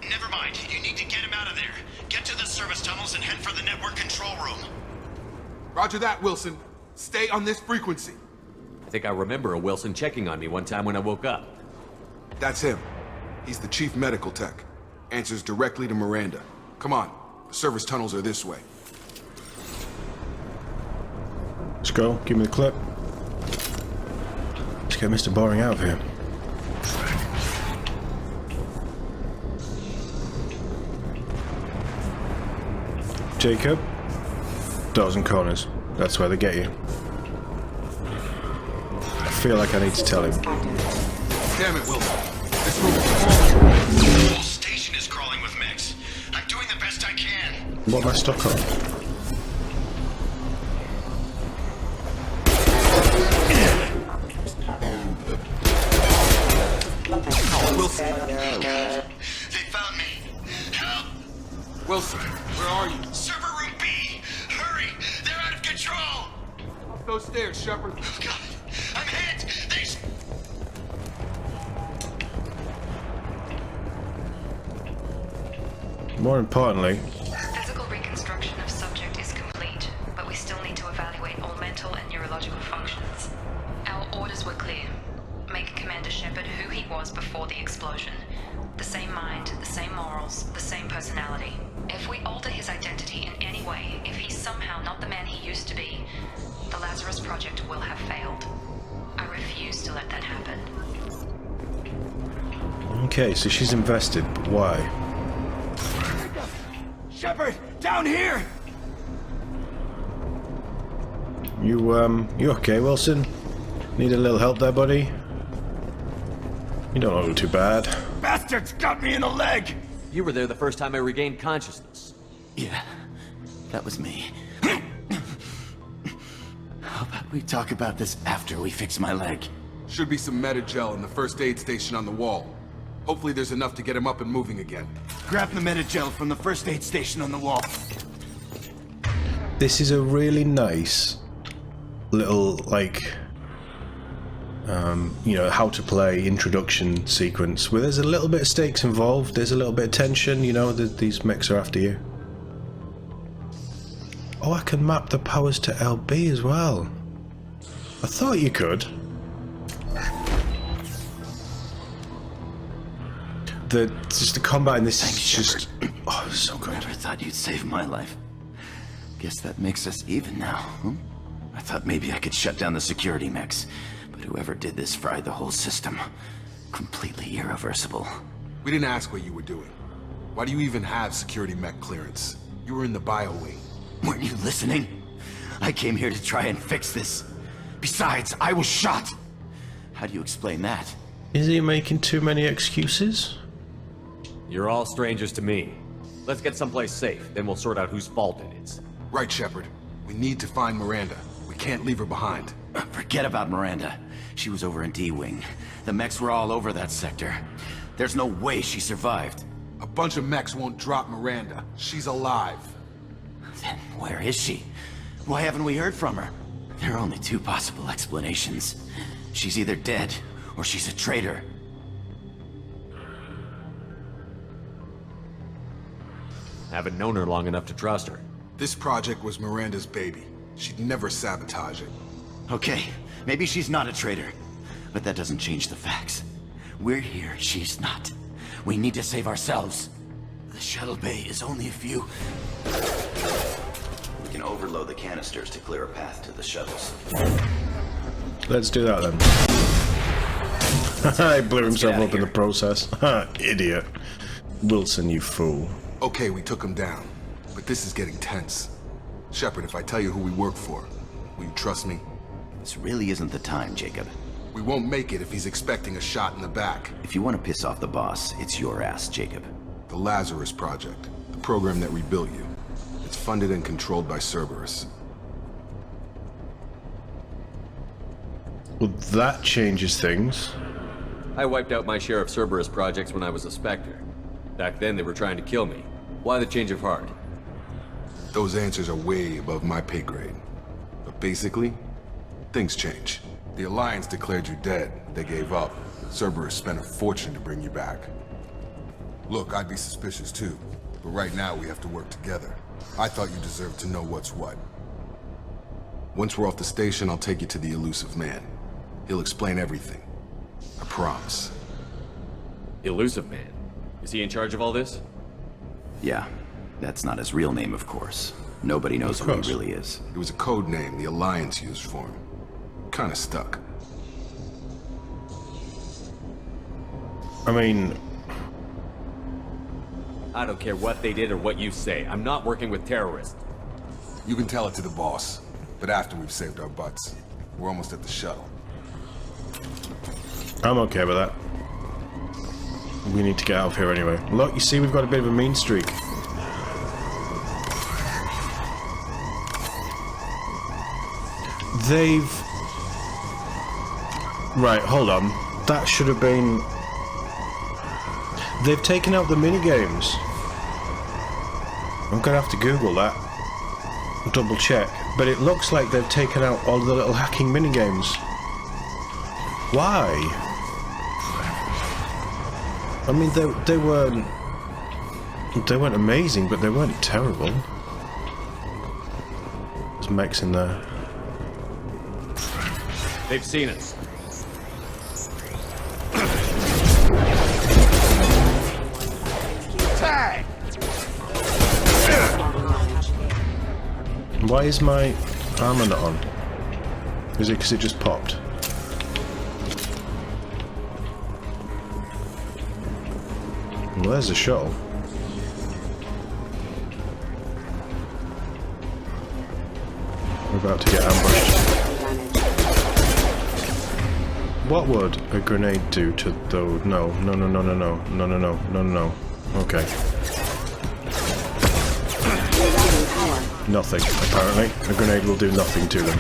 Never mind. You need to get him out of there. Get to the service tunnels and head for the network control room. Roger that, Wilson. Stay on this frequency. I think I remember a Wilson checking on me one time when I woke up. That's him. He's the chief medical tech. Answers directly to Miranda. Come on. The service tunnels are this way. Let's go. Give me the clip. Let's get Mr. Boring out of here. Jacob. Doors and corners. That's where they get you. I feel like I need to tell him. Damn it, Wilson. This room is The whole station is crawling with mechs. I'm doing the best I can. What am I stuck on? Wilson. They found me. Help! Wilson, where are you? Server room B! Hurry! They're out of control! Up those stairs, Shepard. Oh, God! I'm hit! More importantly, Physical reconstruction of subject is complete, but we still need to evaluate all mental and neurological functions. Our orders were clear. Make Commander Shepard who he was before the explosion. The same mind, the same morals, the same personality. If we alter his identity in any way, if he's somehow not the man he used to be, the Lazarus Project will have failed. I refuse to let that happen. okay, so she's invested, but why? Shepard! Down here! You okay, Wilson? Need a little help there, buddy? You don't look too bad. Bastards got me in the leg! You were there the first time I regained consciousness. Yeah, that was me. How about we talk about this after we fix my leg? Should be some Metagel in the first aid station on the wall. Hopefully there's enough to get him up and moving again. Grab the Metagel from the first aid station on the wall. This is a really nice little, like, you know, how to play introduction sequence where there's a little bit of stakes involved, there's a little bit of tension, you know, these mechs are after you. Oh, I can map the powers to LB as well. I thought you could. Just the combat in this is just... Oh, it's so good. Never thought you'd save my life. Guess that makes us even now, huh? I thought maybe I could shut down the security mechs, but whoever did this fried the whole system. Completely irreversible. We didn't ask what you were doing. Why do you even have security mech clearance? You were in the bio wing. Weren't you listening? I came here to try and fix this. Besides, I was shot. How do you explain that? Is he making too many excuses? You're all strangers to me. Let's get someplace safe, then we'll sort out whose fault it is. Right, Shepard. We need to find Miranda. We can't leave her behind. Forget about Miranda. She was over in D-Wing. The mechs were all over that sector. There's no way she survived. A bunch of mechs won't drop Miranda. She's alive. Then where is she? Why haven't we heard from her? There are only two possible explanations. She's either dead, or she's a traitor. Haven't known her long enough to trust her. This project was Miranda's baby. She'd never sabotage it. Okay, maybe she's not a traitor. But that doesn't change the facts. We're here, she's not. We need to save ourselves. The shuttle bay is only a few... can overload the canisters to clear a path to the shuttles. Let's do that then. He blew himself up in the process. Idiot. Wilson, you fool. Okay, we took him down, but this is getting tense. Shepard, if I tell you who we work for, will you trust me? This really isn't the time, Jacob. We won't make it if he's expecting a shot in the back. If you want to piss off the boss, it's your ass, Jacob. The Lazarus Project, the program that rebuilt you. It's funded and controlled by Cerberus. Well, that changes things. I wiped out my share of Cerberus projects when I was a Spectre. Back then, they were trying to kill me. Why the change of heart? Those answers are way above my pay grade. But basically, things change. The Alliance declared you dead. They gave up. Cerberus spent a fortune to bring you back. Look, I'd be suspicious too. But right now, we have to work together. I thought you deserved to know what's what. Once we're off the station, I'll take you to the elusive man. He'll explain everything. I promise. Elusive Man? Is he in charge of all this? Yeah, that's not his real name, of course. Nobody knows who he really is. It was a code name the Alliance used for him. Kinda stuck. I mean... I don't care what they did or what you say. I'm not working with terrorists. You can tell it to the boss, but after we've saved our butts. We're almost at the shuttle. I'm okay with that. We need to get out of here anyway. Look, you see we've got a bit of a mean streak. They've... Right, hold on. That should have been... They've taken out the minigames. I'm gonna have to Google that. Double check. But it looks like they've taken out all the little hacking minigames. Why? I mean, they weren't amazing, but they weren't terrible. There's mechs in there. They've seen us. Why is my armor not on? Is it because it just popped? Well, there's a shuttle. We're about to get ambushed. What would a grenade do to those? No. Okay. Nothing, apparently. A grenade will do nothing to them.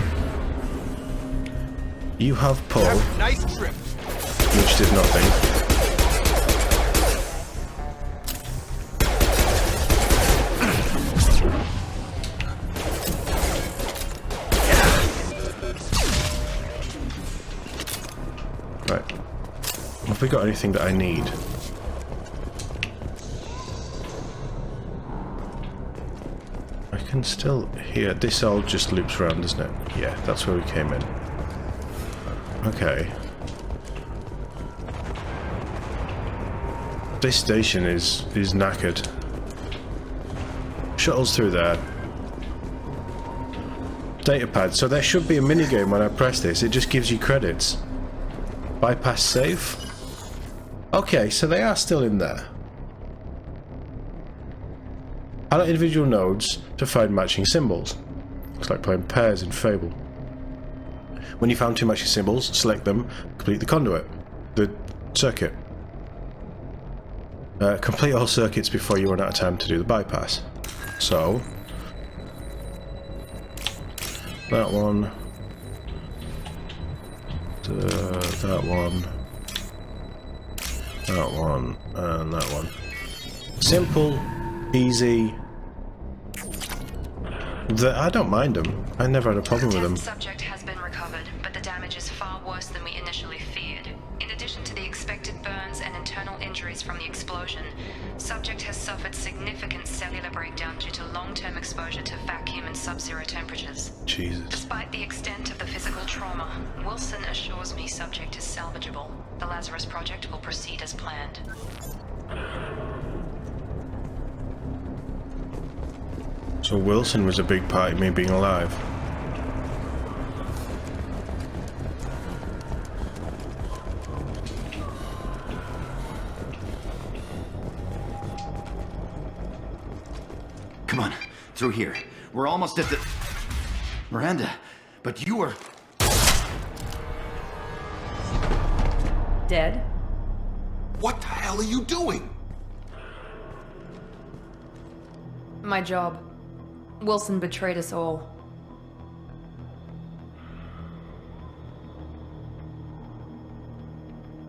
You have pull, Nice trip. which did nothing. Right. Have we got anything that I need? I can still hear... This all just loops around, doesn't it? Yeah, that's where we came in. Okay. This station is knackered. Shuttles through there. Datapad. So there should be a minigame when I press this. It just gives you credits. Bypass save? Okay, so they are still in there. Highlight individual nodes to find matching symbols. Looks like playing pairs in Fable. When you found two matching symbols, select them, complete the conduit. The circuit. Complete all circuits before you run out of time to do the bypass. So... that one... that one, and that one. Simple, easy. I don't mind them. I never had a problem with them. Subject has been recovered, but the damage is far worse than we initially feared. In addition to the expected burns and internal injuries from the explosion, subject has suffered significant cellular breakdown due to long-term exposure to vacuum and sub-zero temperatures. Jesus. Despite the extent of the physical trauma, Wilson assures me subject is salvageable. The Lazarus Project will proceed as planned. So Wilson was a big part of me being alive. Come on, through here. We're almost at the... Miranda, but you were... Dead? What the hell are you doing? My job. Wilson betrayed us all.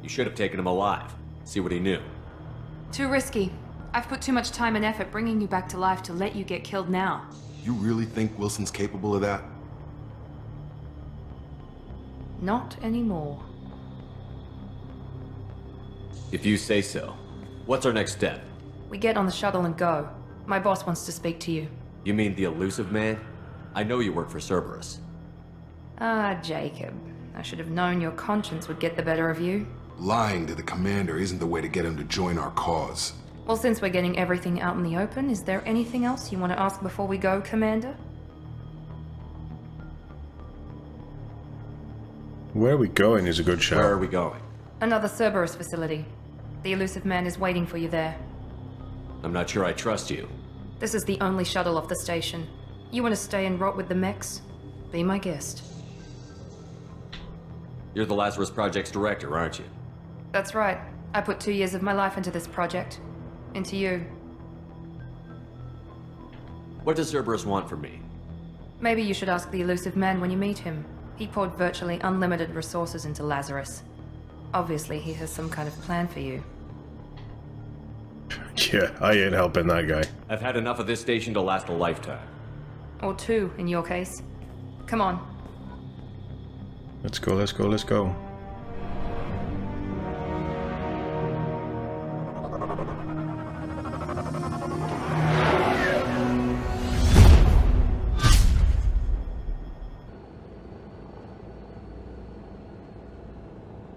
You should have taken him alive. See what he knew. Too risky. I've put too much time and effort bringing you back to life to let you get killed now. You really think Wilson's capable of that? Not anymore. If you say so. What's our next step? We get on the shuttle and go. My boss wants to speak to you. You mean the elusive man? I know you work for Cerberus. Ah, Jacob. I should have known your conscience would get the better of you. Lying to the commander isn't the way to get him to join our cause. Well, since we're getting everything out in the open, is there anything else you want to ask before we go, Commander? Where are we going is a good shout. Where are we going? Another Cerberus facility. The elusive man is waiting for you there. I'm not sure I trust you. This is the only shuttle off the station. You want to stay and rot with the mechs? Be my guest. You're the Lazarus Project's director, aren't you? That's right. I put 2 years of my life into this project. Into you. What does Cerberus want from me? Maybe you should ask the elusive man when you meet him. He poured virtually unlimited resources into Lazarus. Obviously, he has some kind of plan for you. Yeah, I ain't helping that guy. I've had enough of this station to last a lifetime. Or 2, in your case. Come on. Let's go, let's go, let's go.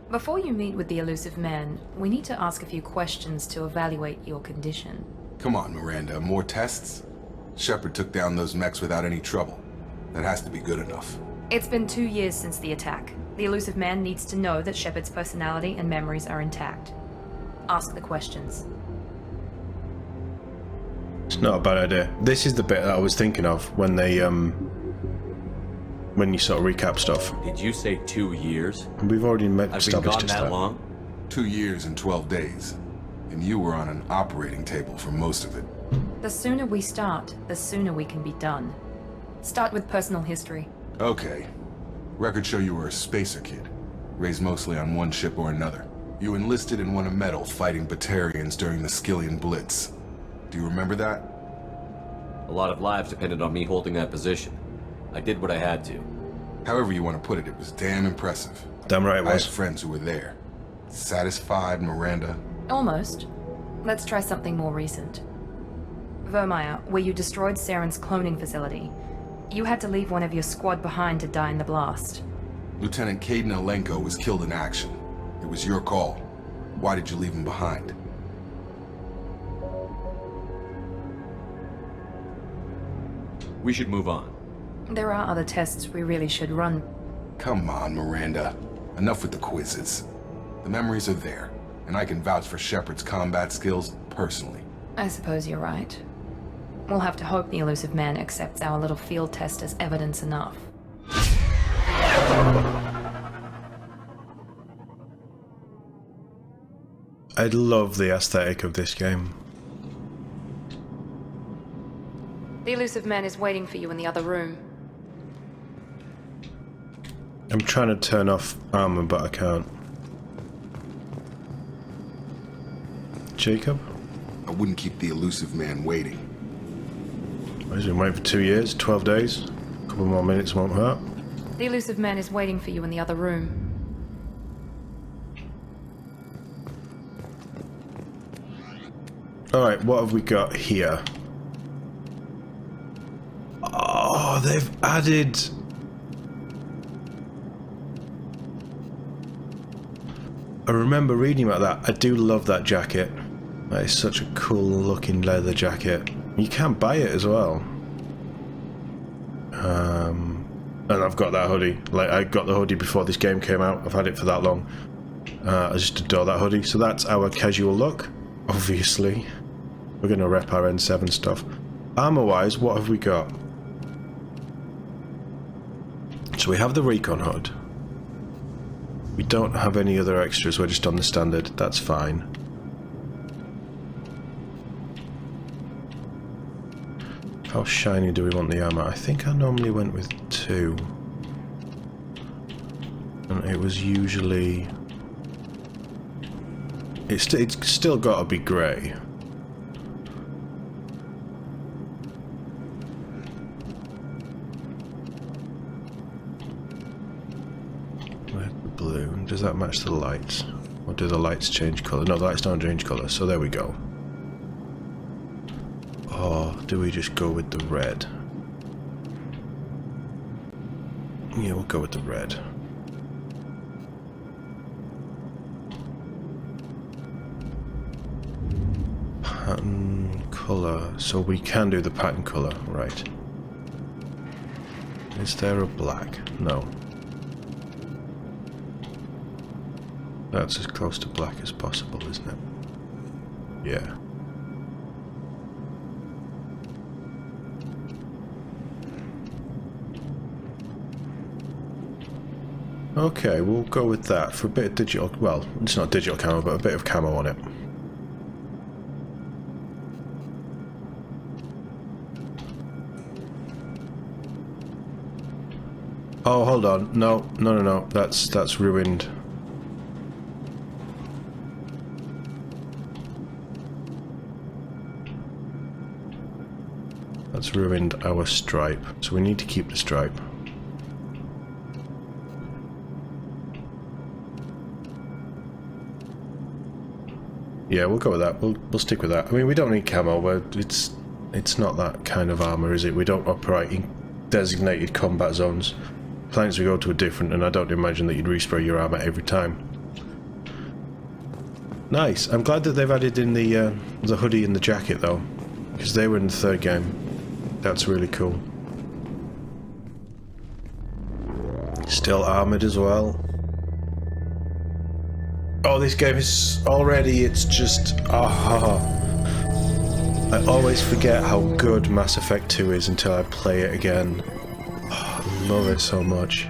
Before you meet with the elusive man, we need to ask a few questions to evaluate your condition. Come on, Miranda, more tests? Shepard took down those mechs without any trouble. That has to be good enough. It's been 2 years since the attack. The elusive man needs to know that Shepard's personality and memories are intact. Ask the questions. It's not a bad idea. This is the bit that I was thinking of when they, when you sort of recap stuff. Did you say 2 years? We've already I've been established gone just that long? 2 years and 12 days. And you were on an operating table for most of it. The sooner we start, the sooner we can be done. Start with personal history. Okay. Records show you were a spacer kid, raised mostly on one ship or another. You enlisted and won a medal fighting Batarians during the Skillian Blitz. Do you remember that? A lot of lives depended on me holding that position. I did what I had to. However you want to put it, it was damn impressive. Damn right it I was. had friends who were there. Satisfied, Miranda? Almost. Let's try something more recent. Vermeer, where you destroyed Saren's cloning facility. You had to leave one of your squad behind to die in the blast. Lieutenant Caden Alenko was killed in action. It was your call. Why did you leave him behind? We should move on. There are other tests we really should run. Come on, Miranda. Enough with the quizzes. The memories are there, and I can vouch for Shepard's combat skills personally. I suppose you're right. We'll have to hope the elusive man accepts our little field test as evidence enough. I love the aesthetic of this game. The elusive man is waiting for you in the other room. I'm trying to turn off armor, but I can't. Jacob? I wouldn't keep the elusive man waiting. He's been waiting for 2 years, 12 days. A couple more minutes won't hurt. The elusive man is waiting for you in the other room. Alright, what have we got here? Oh, they've added... I remember reading about that. I do love that jacket. That is such a cool looking leather jacket. You can buy it as well. And I've got that hoodie. Like, I got the hoodie before this game came out. I've had it for that long. I just adore that hoodie. So that's our casual look. Obviously. We're going to rep our N7 stuff. Armor-wise, what have we got? So we have the recon hood. We don't have any other extras. We're just on the standard. That's fine. How shiny do we want the armor? I think I normally went with 2. And it was usually... It's still got to be grey. Blue. Does that match the lights? Or do the lights change colour? No, the lights don't change colour, so there we go. Or do we just go with the red? Yeah, we'll go with the red. Pattern colour. So we can do the pattern colour, right. Is there a black? No. That's as close to black as possible, isn't it? Yeah. Okay, we'll go with that for a bit of digital... Well, it's not digital camo, but a bit of camo on it. Oh, hold on. No. That's ruined. That's ruined our stripe, so we need to keep the stripe. Yeah, we'll go with that. We'll stick with that. I mean, we don't need camo, but it's not that kind of armor, is it? We don't operate in designated combat zones. Planets we go to are different, and I don't imagine that you'd respray your armor every time. Nice. I'm glad that they've added in the hoodie and the jacket, though, because they were in the third game. That's really cool. Still armored as well. Oh, this game is already, it's just... I always forget how good Mass Effect 2 is until I play it again. Oh, I love it so much.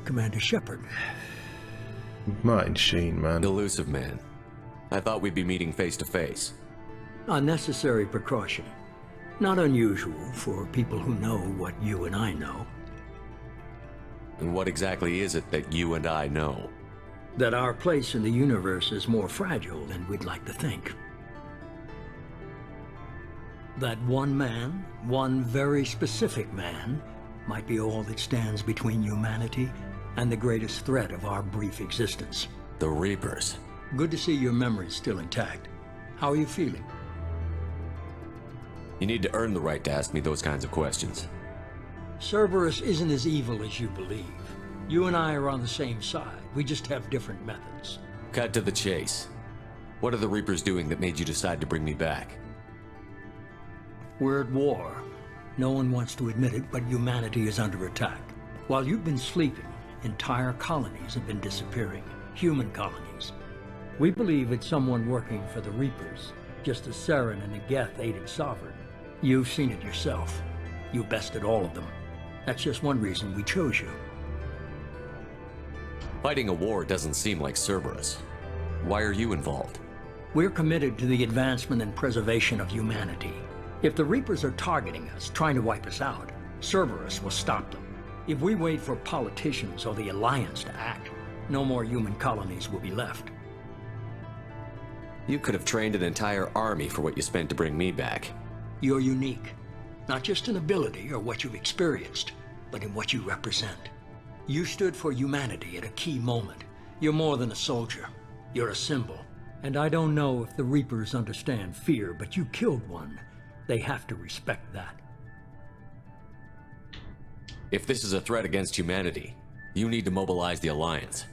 Commander Shepard. Martin Sheen, man. Elusive man. I thought we'd be meeting face to face. A necessary precaution. Not unusual for people who know what you and I know. And what exactly is it that you and I know? That our place in the universe is more fragile than we'd like to think. That one man, one very specific man, might be all that stands between humanity and the greatest threat of our brief existence. The Reapers. Good to see your memory's still intact. How are you feeling? You need to earn the right to ask me those kinds of questions. Cerberus isn't as evil as you believe. You and I are on the same side. We just have different methods. Cut to the chase. What are the Reapers doing that made you decide to bring me back? We're at war. No one wants to admit it, but humanity is under attack. While you've been sleeping, entire colonies have been disappearing. Human colonies. We believe it's someone working for the Reapers, just as Saren and the Geth aided Sovereign. You've seen it yourself. You bested all of them. That's just one reason we chose you. Fighting a war doesn't seem like Cerberus. Why are you involved? We're committed to the advancement and preservation of humanity. If the Reapers are targeting us, trying to wipe us out, Cerberus will stop them. If we wait for politicians or the Alliance to act, no more human colonies will be left. You could have trained an entire army for what you spent to bring me back. You're unique. Not just in ability or what you've experienced, but in what you represent. You stood for humanity at a key moment. You're more than a soldier. You're a symbol. And I don't know if the Reapers understand fear, but you killed one. They have to respect that. If this is a threat against humanity, you need to mobilize the Alliance.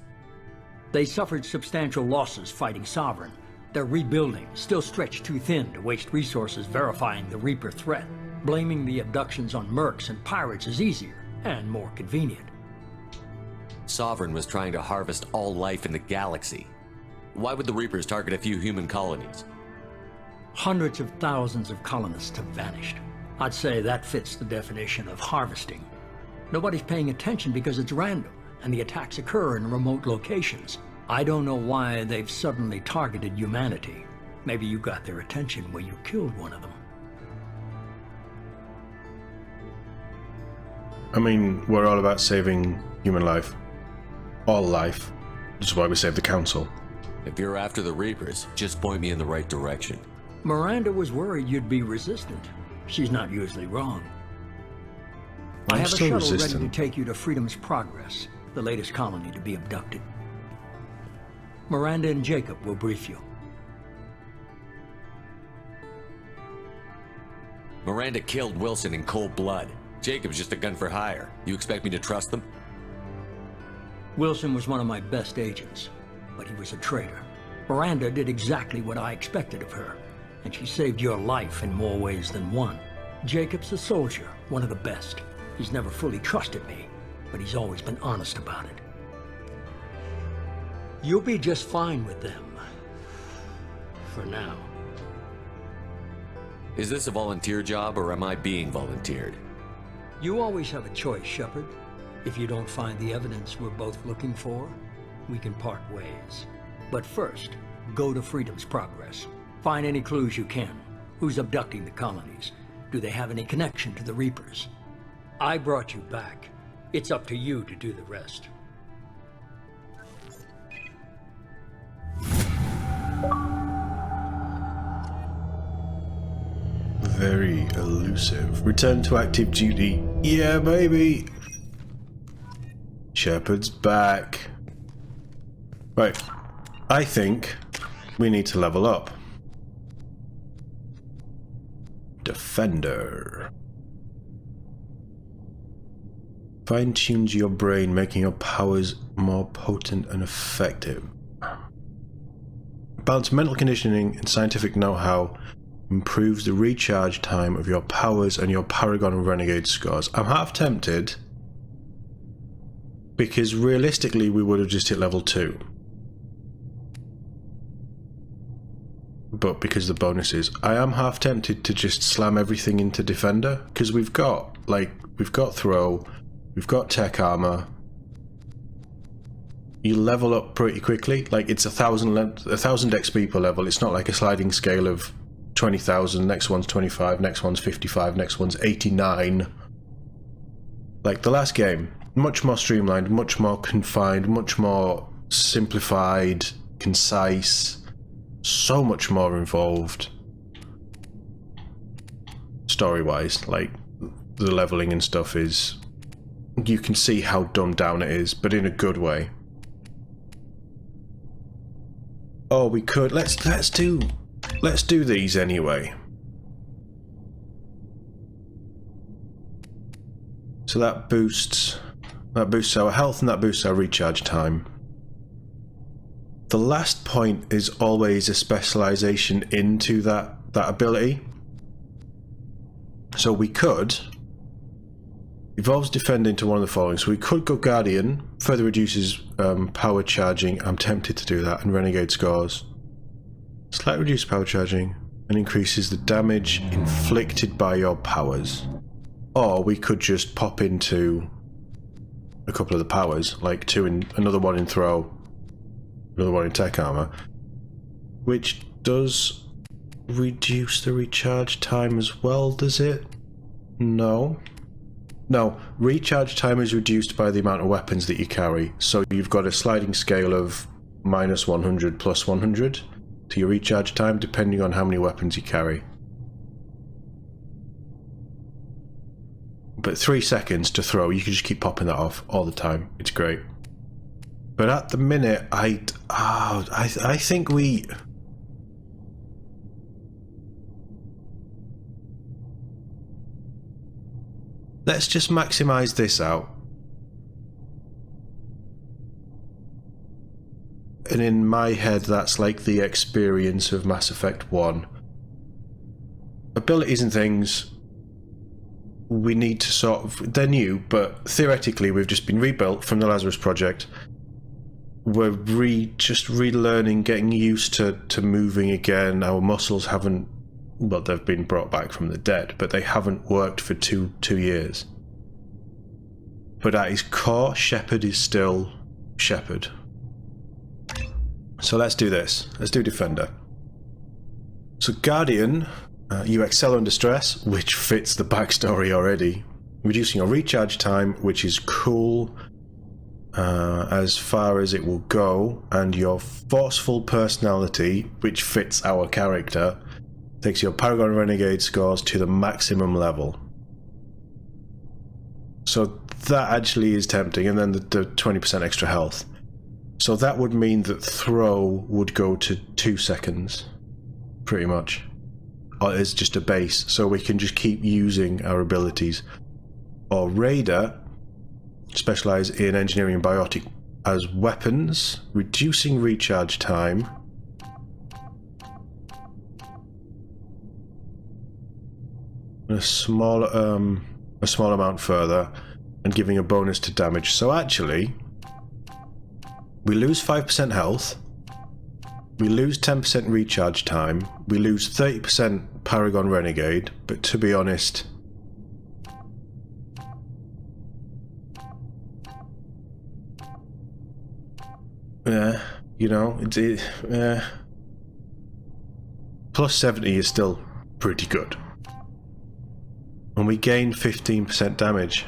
They suffered substantial losses fighting Sovereign. They're rebuilding, still stretched too thin to waste resources verifying the Reaper threat. Blaming the abductions on mercs and pirates is easier and more convenient. Sovereign was trying to harvest all life in the galaxy. Why would the Reapers target a few human colonies? Hundreds of thousands of colonists have vanished. I'd say that fits the definition of harvesting. Nobody's paying attention because it's random, and the attacks occur in remote locations. I don't know why they've suddenly targeted humanity. Maybe you got their attention when you killed one of them. I mean, we're all about saving human life. All life. Which is why we saved the Council. If you're after the Reapers, just point me in the right direction. Miranda was worried you'd be resistant. She's not usually wrong. I have a shuttle ready to take you to Freedom's Progress, the latest colony to be abducted. Miranda and Jacob will brief you. Miranda killed Wilson in cold blood. Jacob's just a gun for hire. You expect me to trust them? Wilson was one of my best agents, but he was a traitor. Miranda did exactly what I expected of her, and she saved your life in more ways than one. Jacob's a soldier, one of the best. He's never fully trusted me, but he's always been honest about it. You'll be just fine with them. For now. Is this a volunteer job, or am I being volunteered? You always have a choice, Shepard. If you don't find the evidence we're both looking for, we can part ways. But first, go to Freedom's Progress. Find any clues you can. Who's abducting the colonies? Do they have any connection to the Reapers? I brought you back. It's up to you to do the rest. Very elusive. Return to active duty. Yeah, baby. Shepard's back. Right. I think we need to level up. Defender. Fine-tunes your brain, making your powers more potent and effective. Balance mental conditioning and scientific know-how improves the recharge time of your powers and your Paragon and Renegade scores. I'm half tempted, because realistically we would have just hit level 2. But because of the bonuses, I am half tempted to just slam everything into Defender, because we've got throw, we've got tech armor. You level up pretty quickly. Like, it's 1,000 XP per level. It's not like a sliding scale of 20,000, next one's 25, next one's 55, next one's 89. Like the last game, much more streamlined, much more confined, much more simplified, concise, so much more involved story-wise. Like, the leveling and stuff is, you can see how dumbed down it is, but in a good way. Oh, we could, let's do these anyway. So that boosts our health and that boosts our recharge time. The last point is always a specialization into that ability. So we could evolves Defend into one of the following. So we could go Guardian, further reduces power charging. I'm tempted to do that, and Renegade scores. Slightly reduce power charging and increases the damage inflicted by your powers. Or we could just pop into a couple of the powers, like another one in throw, another one in tech armor, which does reduce the recharge time as well, does it? No. No, recharge time is reduced by the amount of weapons that you carry, so you've got a sliding scale of -100 plus 100 to your recharge time, depending on how many weapons you carry. But 3 seconds to throw, you can just keep popping that off all the time. It's great. But at the minute, I think we... Let's just maximize this out. And in my head, that's like the experience of Mass Effect 1. Abilities and things, we need to sort of... They're new, but theoretically we've just been rebuilt from the Lazarus Project. We're just relearning, getting used to moving again. Our muscles haven't... Well, they've been brought back from the dead, but they haven't worked for two years. But at his core, Shepard is still Shepard. So let's do this. Let's do Defender. So Guardian, you excel under stress, which fits the backstory already. Reducing your recharge time, which is cool as far as it will go. And your forceful personality, which fits our character, takes your Paragon Renegade scores to the maximum level. So that actually is tempting. And then the 20% extra health. So that would mean that throw would go to 2 seconds, pretty much. Or it's just a base, so we can just keep using our abilities. Or Raider, specialise in engineering and biotic as weapons, reducing recharge time. A small amount further, and giving a bonus to damage. So actually... we lose 5% health, we lose 10% recharge time, we lose 30% Paragon Renegade, but to be honest... yeah, you know, plus 70 is still pretty good. And we gain 15% damage.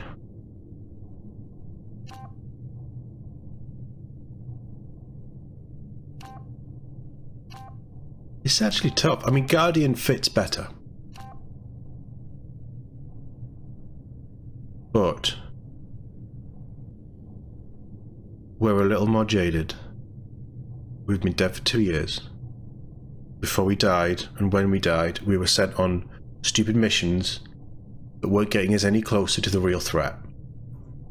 It's actually tough. I mean, Guardian fits better. But we're a little more jaded. We've been dead for 2 years. Before we died, and when we died, we were sent on stupid missions that weren't getting us any closer to the real threat.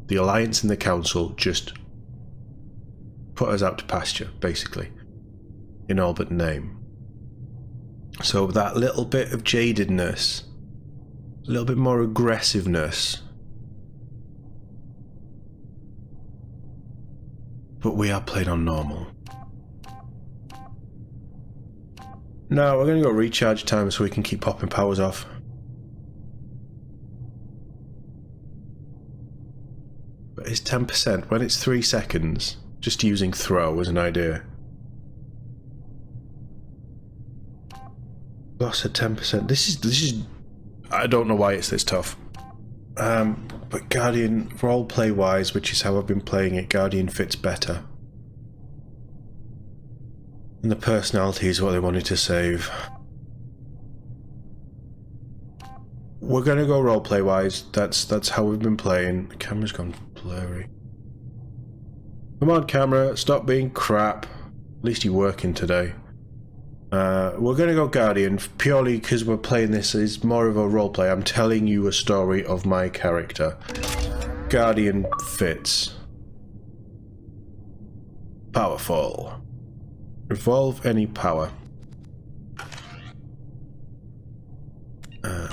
The Alliance and the Council just put us out to pasture, basically. In all but name. So that little bit of jadedness, a little bit more aggressiveness. But we are playing on normal. Now we're going to go recharge time so we can keep popping powers off. But it's 10%. When it's 3 seconds, just using throw as an idea. Lost at 10%. This is. I don't know why it's this tough. But Guardian, roleplay wise, which is how I've been playing it, Guardian fits better. And the personality is what they wanted to save. We're gonna go roleplay wise. That's how we've been playing. The camera's gone blurry. Come on, camera, stop being crap. At least you're working today. We're going to go Guardian purely because we're playing this as more of a roleplay. I'm telling you a story of my character. Guardian fits. Powerful. Revolve any power.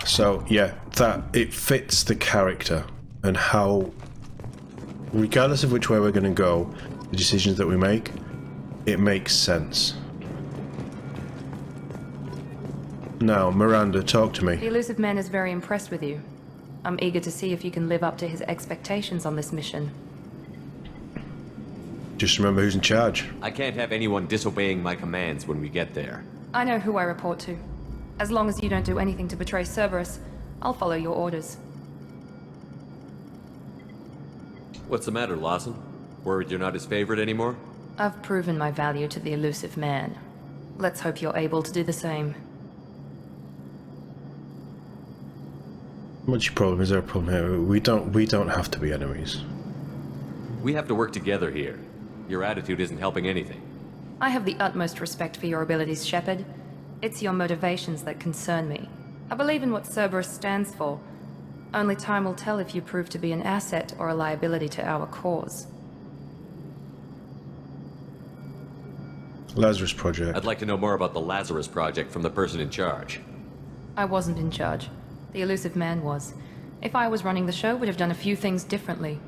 So yeah, that it fits the character and how, regardless of which way we're going to go, the decisions that we make, it makes sense. Now, Miranda, talk to me. The elusive man is very impressed with you. I'm eager to see if you can live up to his expectations on this mission. Just remember who's in charge. I can't have anyone disobeying my commands when we get there. I know who I report to. As long as you don't do anything to betray Cerberus, I'll follow your orders. What's the matter, Lawson? Worried you're not his favorite anymore? I've proven my value to the elusive man. Let's hope you're able to do the same. What's your problem? Is there a problem here? We don't have to be enemies. We have to work together here. Your attitude isn't helping anything. I have the utmost respect for your abilities, Shepard. It's your motivations that concern me. I believe in what Cerberus stands for. Only time will tell if you prove to be an asset or a liability to our cause. Lazarus Project. I'd like to know more about the Lazarus Project from the person in charge. I wasn't in charge. The elusive man was. If I was running the show, would have done a few things differently.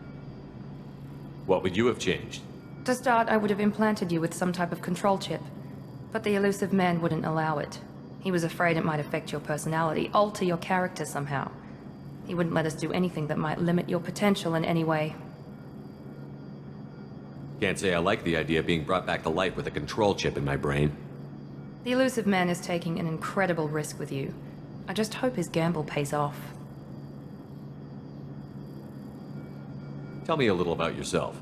What would you have changed? To start, I would have implanted you with some type of control chip. But the elusive man wouldn't allow it. He was afraid it might affect your personality, alter your character somehow. He wouldn't let us do anything that might limit your potential in any way. Can't say I like the idea of being brought back to life with a control chip in my brain. The elusive man is taking an incredible risk with you. I just hope his gamble pays off. Tell me a little about yourself.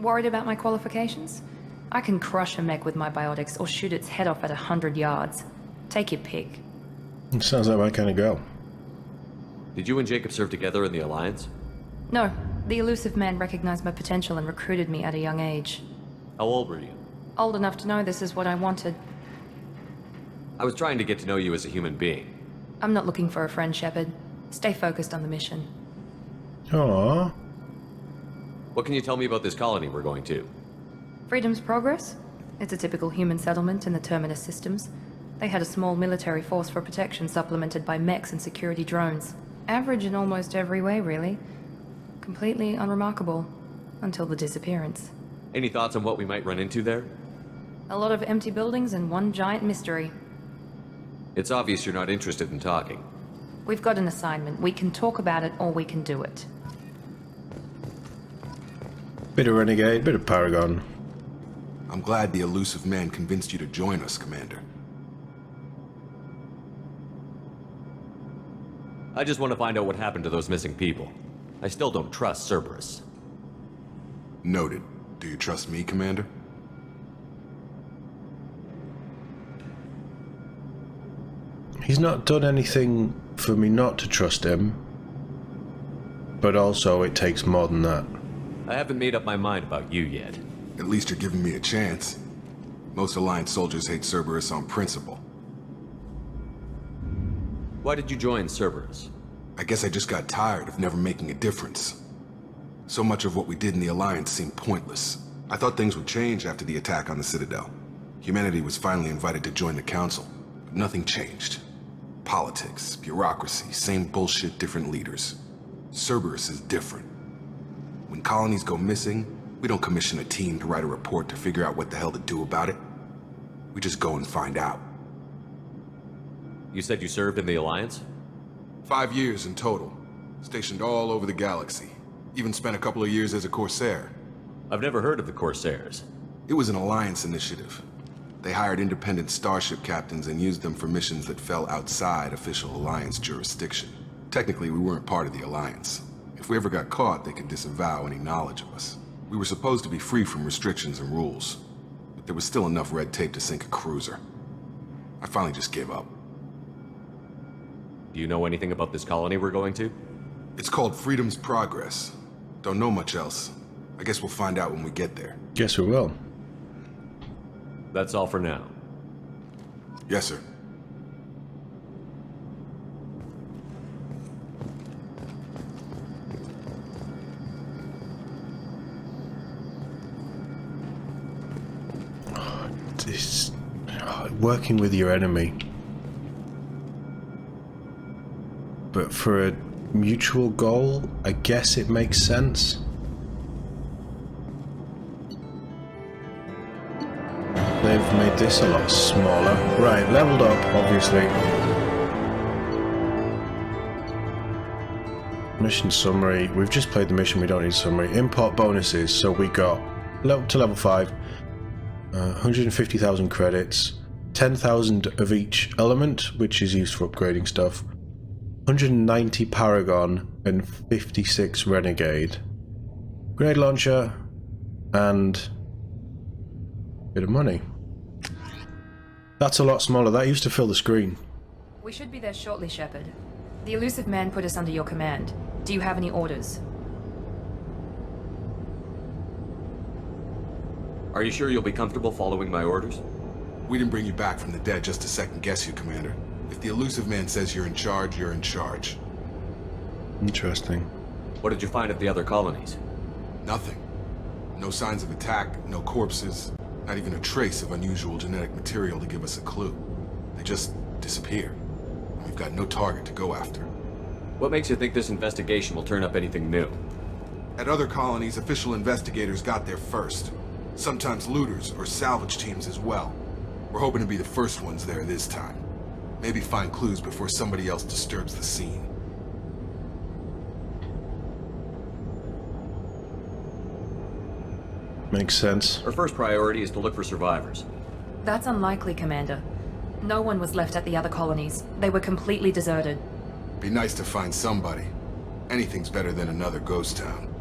Worried about my qualifications? I can crush a mech with my biotics or shoot its head off at 100 yards. Take your pick. It sounds like my kind of girl. Did you and Jacob serve together in the Alliance? No, the elusive man recognized my potential and recruited me at a young age. How old were you? Old enough to know this is what I wanted. I was trying to get to know you as a human being. I'm not looking for a friend, Shepard. Stay focused on the mission. Aww. What can you tell me about this colony we're going to? Freedom's Progress? It's a typical human settlement in the Terminus systems. They had a small military force for protection supplemented by mechs and security drones. Average in almost every way, really. Completely unremarkable. Until the disappearance. Any thoughts on what we might run into there? A lot of empty buildings and one giant mystery. It's obvious you're not interested in talking. We've got an assignment. We can talk about it or we can do it. Bit of Renegade, bit of Paragon. I'm glad the elusive man convinced you to join us, Commander. I just want to find out what happened to those missing people. I still don't trust Cerberus. Noted. Do you trust me, Commander? He's not done anything for me not to trust him. But also, it takes more than that. I haven't made up my mind about you yet. At least you're giving me a chance. Most Alliance soldiers hate Cerberus on principle. Why did you join Cerberus? I guess I just got tired of never making a difference. So much of what we did in the Alliance seemed pointless. I thought things would change after the attack on the Citadel. Humanity was finally invited to join the Council, but nothing changed. Politics, bureaucracy, same bullshit, different leaders. Cerberus is different. When colonies go missing, we don't commission a team to write a report to figure out what the hell to do about it. We just go and find out. You said you served in the Alliance? 5 years in total. Stationed all over the galaxy. Even spent a couple of years as a Corsair. I've never heard of the Corsairs. It was an Alliance initiative. They hired independent starship captains and used them for missions that fell outside official Alliance jurisdiction. Technically, we weren't part of the Alliance. If we ever got caught, they could disavow any knowledge of us. We were supposed to be free from restrictions and rules, but there was still enough red tape to sink a cruiser. I finally just gave up. Do you know anything about this colony we're going to? It's called Freedom's Progress. Don't know much else. I guess we'll find out when we get there. Guess we will. That's all for now. Yes, sir. Working with your enemy, but for a mutual goal, I guess it makes sense. They've made this a lot smaller. Right, leveled up, obviously. Mission summary. We've just played the mission, we don't need summary. Import bonuses, so we got to level 5. 150,000 credits, 10,000 of each element, which is used for upgrading stuff, 190 Paragon, and 56 Renegade. Grenade launcher, and a bit of money. That's a lot smaller. That used to fill the screen. We should be there shortly, Shepard. The elusive man put us under your command. Do you have any orders? Are you sure you'll be comfortable following my orders? We didn't bring you back from the dead just to second guess you, Commander. If the elusive man says you're in charge, you're in charge. Interesting. What did you find at the other colonies? Nothing. No signs of attack, no corpses, not even a trace of unusual genetic material to give us a clue. They just disappear. We've got no target to go after. What makes you think this investigation will turn up anything new? At other colonies, official investigators got there first. Sometimes looters or salvage teams as well. We're hoping to be the first ones there this time. Maybe find clues before somebody else disturbs the scene. Makes sense. Our first priority is to look for survivors. That's unlikely, Commander. No one was left at the other colonies. They were completely deserted. Be nice to find somebody. Anything's better than another ghost town.